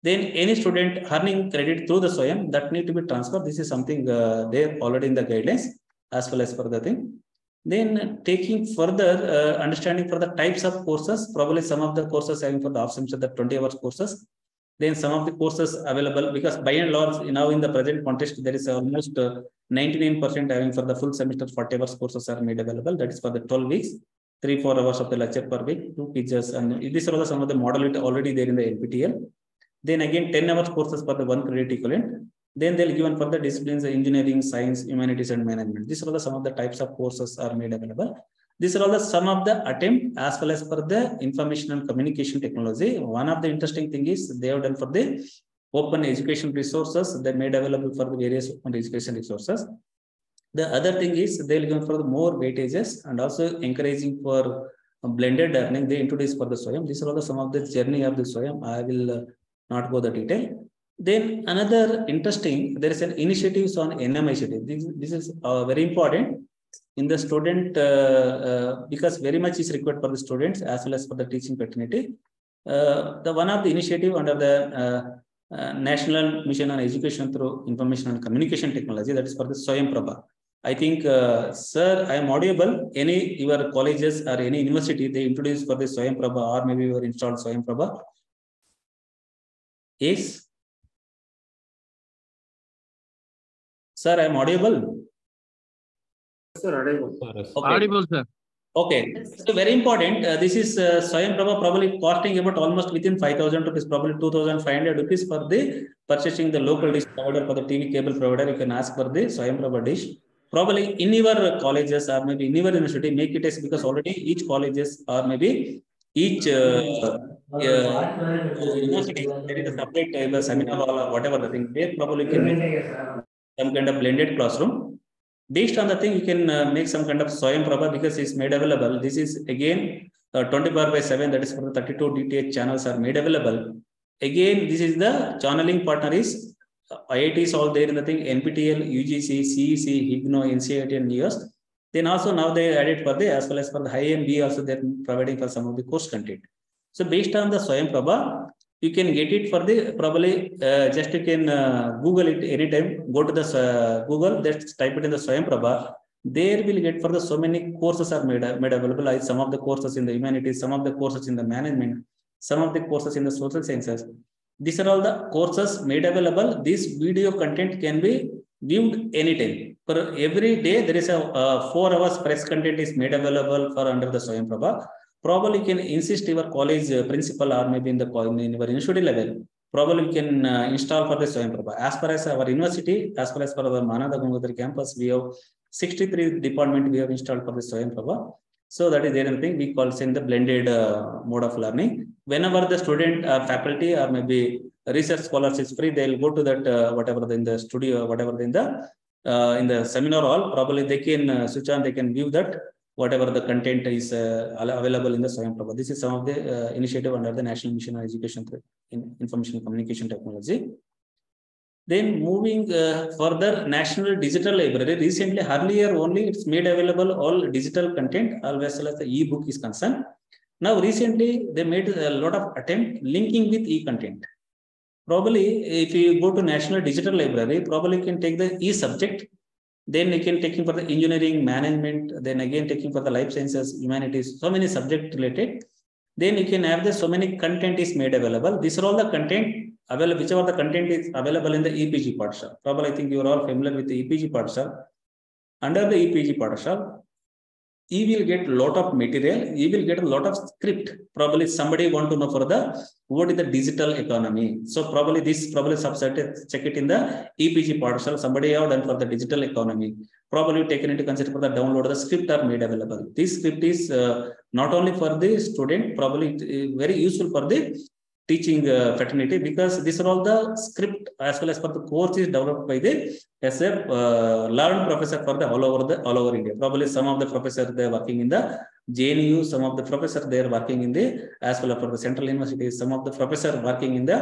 B: Then any student earning credit through the Swayam that need to be transferred. This is something there already in the guidelines as well as for the thing. Then taking further understanding for the types of courses, probably some of the courses having for the off semester, the 20 hours courses. Then some of the courses available, because by and large now in the present context, there is almost 99% having for the full semester 40 hours courses are made available. That is for the 12 weeks, 3-4 hours of the lecture per week, 2 teachers. And these are some of the model already there in the NPTEL. Then again, 10 hours courses for the 1 credit equivalent. Then they'll given for the disciplines, engineering, science, humanities, and management. These are some of the types of courses are made available. These are all the some of the attempt as well as for the information and communication technology. One of the interesting thing is they have done for the open education resources they made available for the various open education resources. The other thing is they'll go for the more weightages and also encouraging for blended learning. They introduce for the Swayam. These are all some of the journey of the Swayam. I will not go the detail. Then another interesting, there is an initiatives on NMICT. This is very important in the student because very much is required for the students as well as for the teaching fraternity. The one of the initiative under the National Mission on Education through Information and Communication Technology, that is for the Swayam Prabha. I think, sir, I am audible. Any your colleges or any university they introduce for the Swayam Prabha or maybe you are installed Swayam Prabha? Yes. Sir, I am audible.
H: Sir, audible.
B: Okay.
D: Audible, sir.
B: Okay, so very important. This is Swayam Prabha probably costing about almost within 5,000 rupees, probably 2,500 rupees for the purchasing the local dish provider for the TV cable provider. You can ask for the Swayam Prabha dish. Probably in your colleges or maybe in your university, make it as because already each colleges or maybe each university there is a separate seminar hall or whatever the thing. There probably can make some kind of blended classroom. Based on the thing, you can make some kind of Swayam Prabha because it's made available. This is again 24/7, that is for the 32 DTH channels are made available. Again, this is the channeling partner is IITs all there in the thing, NPTL, UGC, CEC, HIGNO, NCIT and NIOST. Then also now they added for the as well as for the high and B also they're providing for some of the course content. So based on the Swayam Prabha, you can get it for the probably just you can Google it anytime. Go to the Google, just type it in the Swayam Prabha. There will get for the so many courses are made available. Like some of the courses in the humanities, some of the courses in the management, some of the courses in the social sciences. These are all the courses made available. This video content can be viewed anytime. For every day, there is a 4 hours press content is made available for under the Swayam Prabha. Probably you can insist your college principal or maybe in your university level. Probably you can install for the Swayam Prabha. As far as our university, as far as for our Manada Gangotri campus, we have 63 department we have installed for the Swayam Prabha. So that is the other thing we call saying the blended mode of learning. Whenever the student or faculty or maybe research scholars is free, they'll go to that whatever in the studio, whatever in the seminar hall. Probably they can switch on, they can view that whatever the content is available in the Swayam Prabha. This is some of the initiative under the National Mission on Education in Information and Communication Technology. Then moving further, National Digital Library. Recently, earlier only it's made available all digital content, as well as the e-book is concerned. Now recently they made a lot of attempt linking with e-content. Probably if you go to National Digital Library, probably you can take the e-subject. Then you can take for the engineering, management, then again taking for the life sciences, humanities, so many subject related. Then you can have the so many content is made available. These are all the content available, whichever the content is available in the EPG Padshal. Probably I think you are all familiar with the EPG Padshal. Under the EPG Padshal, you will get a lot of material, you will get a lot of script. Probably somebody want to know for the what is the digital economy. So probably this subset, check it in the EPG Padshal. Somebody have done for the digital economy. Probably taken into consideration for the download, the script are made available. This script is not only for the student, probably very useful for the teaching fraternity because these are all the script as well as for the course is developed by the learned professor for the all over India. Probably some of the professors they are working in the JNU, some of the professors they are working in the as well as for the central universities, some of the professors working in the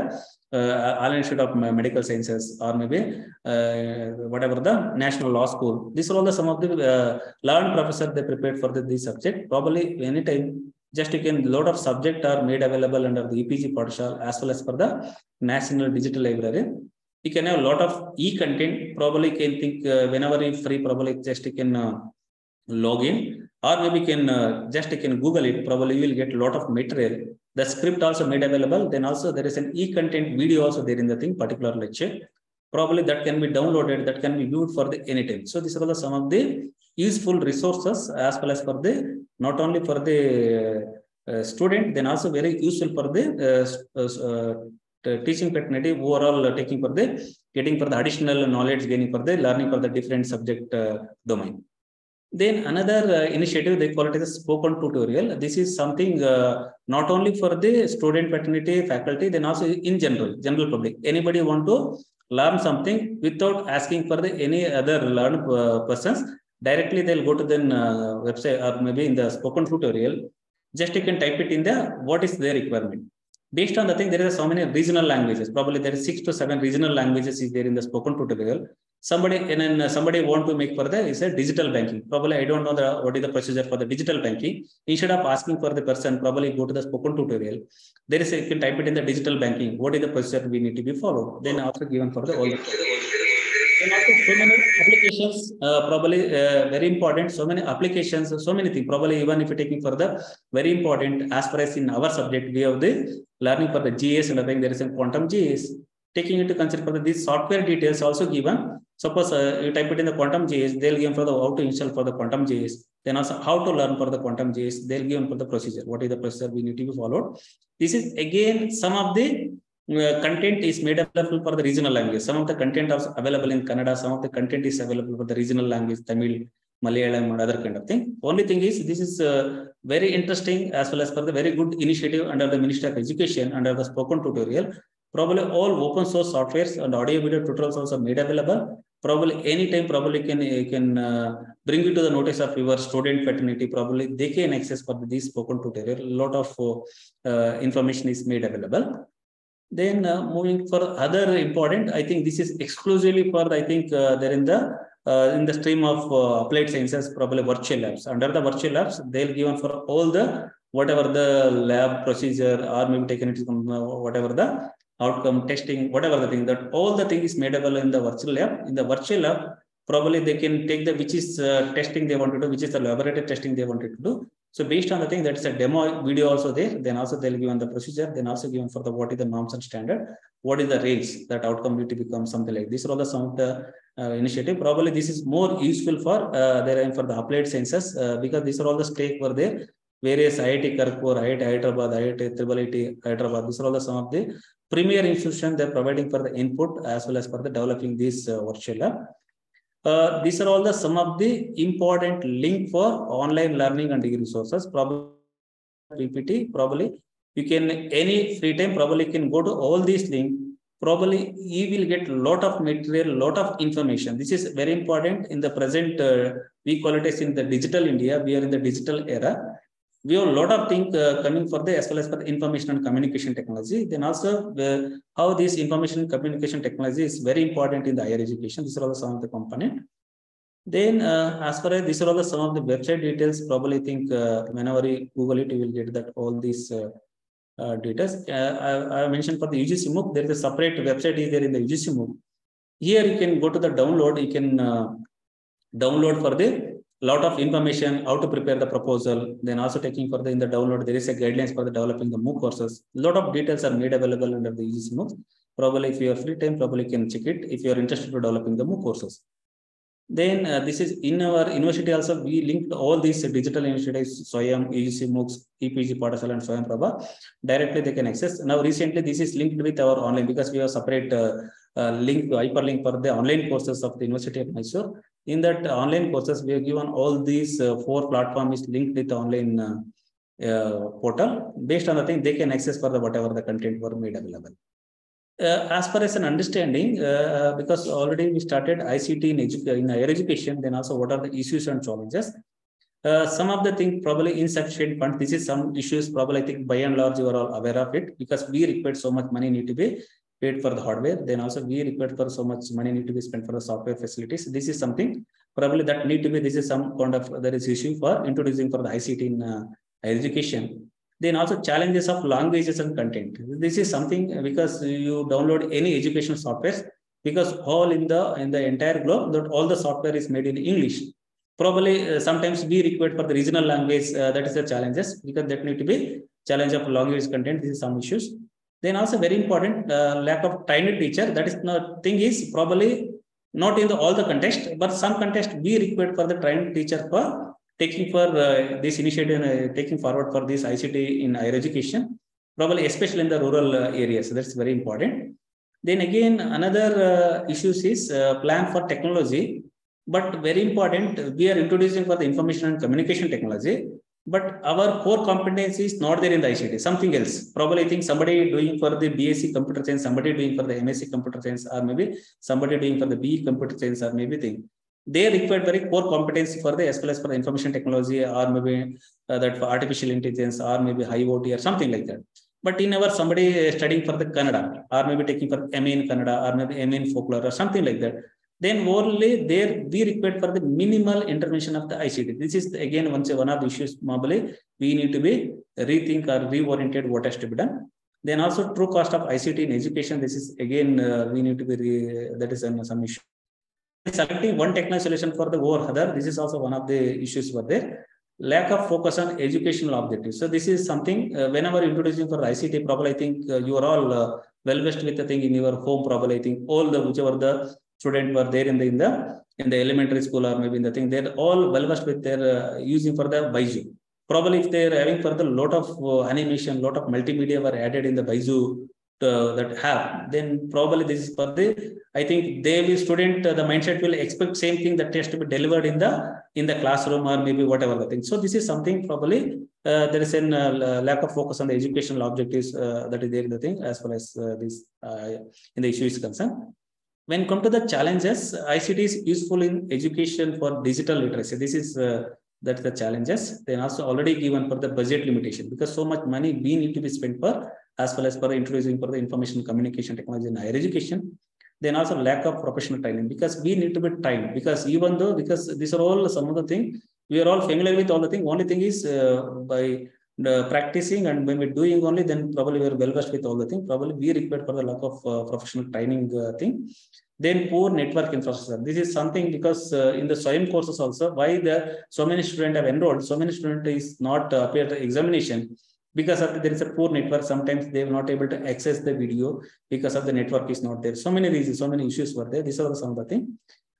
B: All Institute of Medical Sciences or maybe whatever the National Law School. These are all the some of the learned professors they prepared for this subject. Probably anytime. Just you can load of subject are made available under the EPG Padshal as well as for the National Digital Library. You can have a lot of e-content. Probably can think whenever you free, probably just you can log in or maybe can just you can Google it. Probably you will get a lot of material. The script also made available. Then also there is an e-content video also there in the thing, particular lecture. Probably that can be downloaded, that can be viewed for the anytime. So these are the some of the useful resources as well as for the not only for the student, then also very useful for the teaching fraternity overall taking for the getting for the additional knowledge gaining for the learning for the different subject domain. Then another initiative, they call it as a spoken tutorial. This is something not only for the student, fraternity, faculty, then also in general public. Anybody want to learn something without asking for any other learned persons, directly they'll go to the website or maybe in the spoken tutorial. Just you can type it in the what is their requirement. Based on the thing, there are so many regional languages. Probably there is 6 to 7 regional languages is there in the spoken tutorial. Somebody want to make further is a digital banking. Probably I don't know what is the procedure for the digital banking. Instead of asking for the person, probably go to the spoken tutorial. There is you can type it in the digital banking. What is the procedure we need to be followed? Then also given for the all. And also so many applications, probably very important. So many applications, so many things. Probably even if you're taking further, very important as far as in our subject, we have the learning for the GS and I think there is a quantum GS. Taking into consider for these software details also given. Suppose you type it in the quantum JS, they'll give for the how to install for the quantum JS. Then also how to learn for the quantum JS, they'll give for the procedure. What is the procedure we need to be followed? This is again some of the content is made available for the regional language. Some of the content is available in Kannada. Some of the content is available for the regional language, Tamil, Malayalam, and other kind of thing. Only thing is this is very interesting as well as for the very good initiative under the Ministry of Education under the spoken tutorial. Probably all open source softwares and audio video tutorials also made available. Probably anytime, probably can bring you to the notice of your student fraternity. Probably they can access for this spoken tutorial. A lot of information is made available. Then moving for other important, I think this is exclusively for I think they're in the stream of applied sciences. Probably virtual labs. Under the virtual labs, they'll given for all the whatever the lab procedure or maybe taken it whatever the outcome testing, whatever the thing, that all the thing is made available in the virtual lab. In the virtual lab, probably they can take the which is testing they want to do, which is the laboratory testing they wanted to do. So based on the thing, that's a demo video also there. Then also they'll give on the procedure. Then also given for the what is the norms and standard, what is the range that outcome need to become something like this. These are all the some of the initiative. Probably this is more useful for for the applied sciences because these are all the stake were there. Various IIT Kharagpur, IIT Hyderabad, IIT IIIT Hyderabad. These are all the some of the premier institution they're providing for the input as well as for the developing this virtual lab. These are all the some of the important link for online learning and degree resources. Probably PPT, probably you can any free time probably can go to all these links. Probably you will get a lot of material, lot of information. This is very important in the present. We call it as in the digital India. We are in the digital era. We have a lot of things coming for the as well as for the information and communication technology. Then also how this information and communication technology is very important in the higher education. These are all some of the component. Then as far as these are all the some of the website details. Probably think whenever you Google it, you will get that all these details. I mentioned for the UGC MOOC, there is a separate website is there in the UGC MOOC. Here you can go to the download. You can download for the lot of information, how to prepare the proposal. Then also taking for the in the download, there is a guidelines for the developing the MOOC courses. A lot of details are made available under the UGC MOOC. Probably if you are free time, probably can check it if you are interested in developing the MOOC courses. Then this is in our university also, we linked all these digital initiatives, Swayam, UGC MOOCs, EPG Pathashala and Swayam Prabha. Directly they can access. Now recently this is linked with our online because we have separate link, hyperlink for the online courses of the University of Mysore. In that online courses, we have given all these 4 platforms linked with the online portal. Based on the thing, they can access for the whatever the content were made available. As far as an understanding, because already we started ICT in higher education, then also what are the issues and challenges. Some of the things probably insufficient funds. This is some issues probably I think by and large you are all aware of it because we require so much money need to be paid for the hardware. Then also we require for so much money need to be spent for the software facilities. This is something probably that need to be, this is some kind of, there is issue for introducing for the ICT in higher education. Then also challenges of languages and content. This is something because you download any educational software because all in the entire globe, that all the software is made in English. Probably sometimes we require for the regional language, that is the challenges because that need to be challenge of language content. This is some issues. Then also very important, lack of trained teacher. That is not thing is probably not in all the context, but some context we require for the trained teacher for taking for this initiative, taking forward for this ICT in higher education, probably especially in the rural areas. That's very important. Then again, another issues is plan for technology. But very important, we are introducing for the information and communication technology, but our core competency is not there in the ICT, something else. Probably I think somebody doing for the BSc computer science, somebody doing for the MSc computer science, or maybe somebody doing for the BE computer science, or maybe thing. They require very core competency for the, as well as for the information technology, or maybe that for artificial intelligence, or maybe high OT or something like that. But in our somebody studying for the Kannada, or maybe taking for MA in Kannada, or maybe MA in folklore or something like that, then only there we required for the minimal intervention of the ICT. This is again one of the issues probably we need to be rethink or reoriented what has to be done. Then also true cost of ICT in education. This is again we need to be that is some issue. Selecting one technical solution for the over other. This is also one of the issues were there. Lack of focus on educational objectives. So this is something whenever introducing for ICT, probably I think you are all well versed with the thing in your home. Probably I think all the whichever the students were there in the elementary school or maybe in the thing, they're all well versed with their using for the Baizu. Probably if they're having for the lot of animation, lot of multimedia were added in the Baizu that have, then probably this is for the, I think they will student, the mindset will expect same thing that has to be delivered in the classroom or maybe whatever the thing. So this is something probably there is a lack of focus on the educational objectives that is there in the thing as far as this in the issue is concerned. When come to the challenges, ICT is useful in education for digital literacy. This is that's the challenges. Then also already given for the budget limitation, because so much money we need to be spent for as well as for introducing for the information communication technology in higher education. Then also lack of professional training, because we need to be trained, because even though, because these are all some of the things, we are all familiar with all the things. Only thing is by the practicing and when we're doing only, then probably we're well versed with all the things. Probably we require for the lack of professional training thing. Then poor network infrastructure. This is something because in the Swayam courses also, why so many students have enrolled, so many students is not appeared the examination because of there is a poor network. Sometimes they are not able to access the video because of the network is not there. So many reasons, so many issues were there. These are some of the things.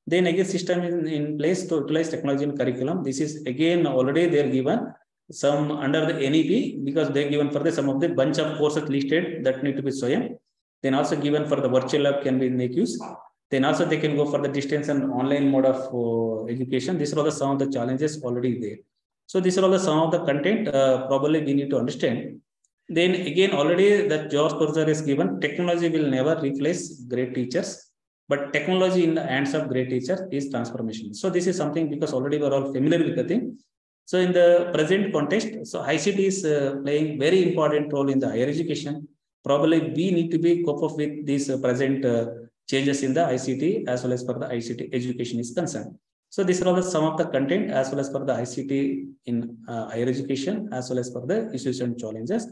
B: Then again, system is in place to utilize technology in curriculum. This is again already they are given some under the NEP, because they are given for the some of the bunch of courses listed that need to be Swayam. Then also given for the virtual lab can be make use. Then also they can go for the distance and online mode of education. These are all the some of the challenges already there. So these are all the some of the content probably we need to understand. Then again, already that George Curzon is given, technology will never replace great teachers, but technology in the hands of great teachers is transformation. So this is something because already we're all familiar with the thing. So in the present context, so ICT is playing very important role in the higher education. Probably we need to be cope up with these present changes in the ICT as well as for the ICT education is concerned. So these are all the some of the content as well as for the ICT in higher education as well as for the issues and challenges.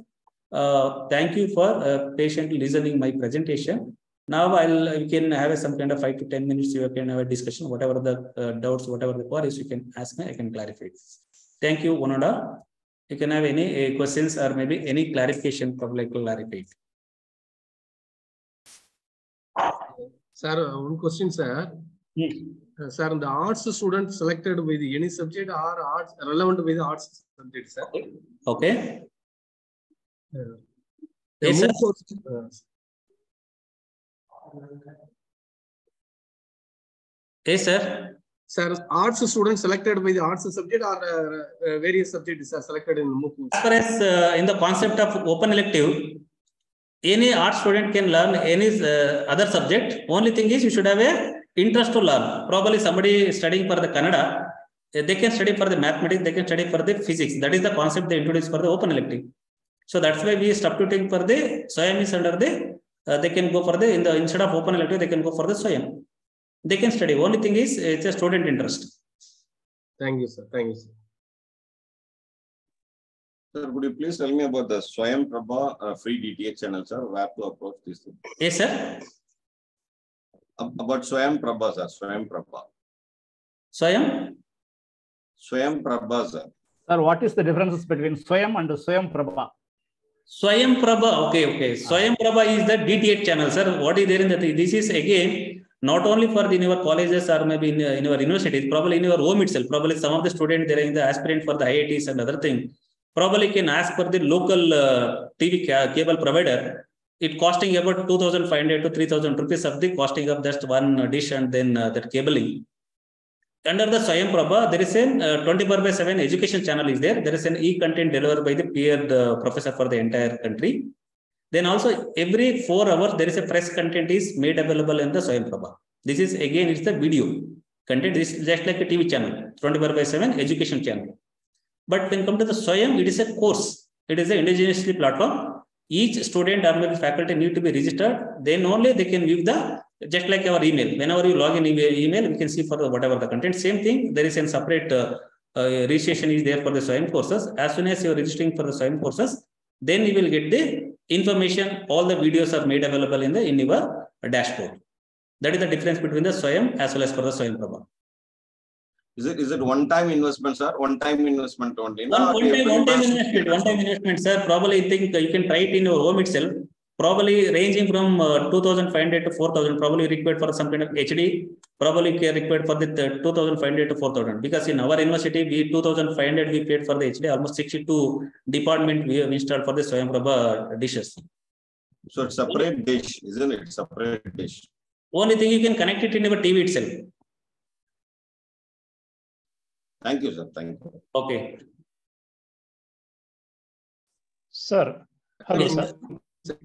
B: Thank you for patiently listening my presentation. Now we can have some kind of 5 to 10 minutes. You can have a discussion, whatever the doubts, whatever the queries, you can ask me, I can clarify. Thank you, one and all. You can have any questions or maybe any clarification, probably clarify.
K: Sir, one question, sir. Sir, the arts student selected with any subject or arts relevant with arts subject, sir?
B: Okay.
K: Yes, sir.
B: Yes, sir.
K: Sir, arts students selected by the arts subject or various subjects are selected in MOOC?
B: As far as in the concept of open elective, any art student can learn any other subject. Only thing is you should have a interest to learn. Probably somebody studying for the Kannada, they can study for the mathematics, they can study for the physics. That is the concept they introduced for the open elective. So that's why we substituting for the Swayam is under the, they can go for the, instead of open elective, they can go for the Swayam. They can study. Only thing is it's a student interest.
K: Thank you, sir. Thank you, sir.
C: Sir, could you please tell me about the Swayam Prabha free DTH channel, sir? Where to approach this thing?
B: Yes, sir.
C: About Swayam Prabha, sir. Swayam Prabha.
B: Swayam?
C: Swayam Prabha, sir.
E: Sir, what is the difference between Swayam and Swayam Prabha?
B: Swayam Prabha, okay. Swayam Prabha is the DTH channel, sir. What is there in the thing? This is again not only for in your colleges or maybe in your universities, probably in your home itself. Probably some of the students there in the aspirant for the IITs and other thing, probably can ask for the local TV cable provider. It costing about 2,500 to 3,000 rupees of the costing of just one dish and then that cabling. under the Swayam Prabha, there is a 24/7 education channel is there. There is an e-content delivered by the peer professor for the entire country. Then also every 4 hours, there is a press content is made available in the Swayam Prabha. This is again, it's the video content. This is just like a TV channel, 24/7 education channel. But when come to the Swayam, it is a course. It is an indigenously platform. Each student or maybe faculty need to be registered. Then only they can view the, just like our email. Whenever you log in email, we can see for the, whatever the content. Same thing, there is a separate registration is there for the Swayam courses. As soon as you are registering for the Swayam courses, then you will get the information. All the videos are made available in your dashboard. That is the difference between the Swayam as well as for the Swayam Prabha.
C: Is it one-time investment, sir? One-time investment only?
B: One-time investment, sir. Probably I think you can try it in your home itself. Probably ranging from 2,500 to 4,000. Probably required for some kind of HD. Probably required for the 2,500 to 4,000. Because in our university, we 2,500 we paid for the HD. Almost 62 department we have installed for the Swayam Prabha dishes.
C: So it's separate dish, isn't it? Separate dish.
B: Only thing you can connect it in your TV itself.
C: Thank you, sir. Thank you.
B: Okay.
G: Sir. Hello, sir.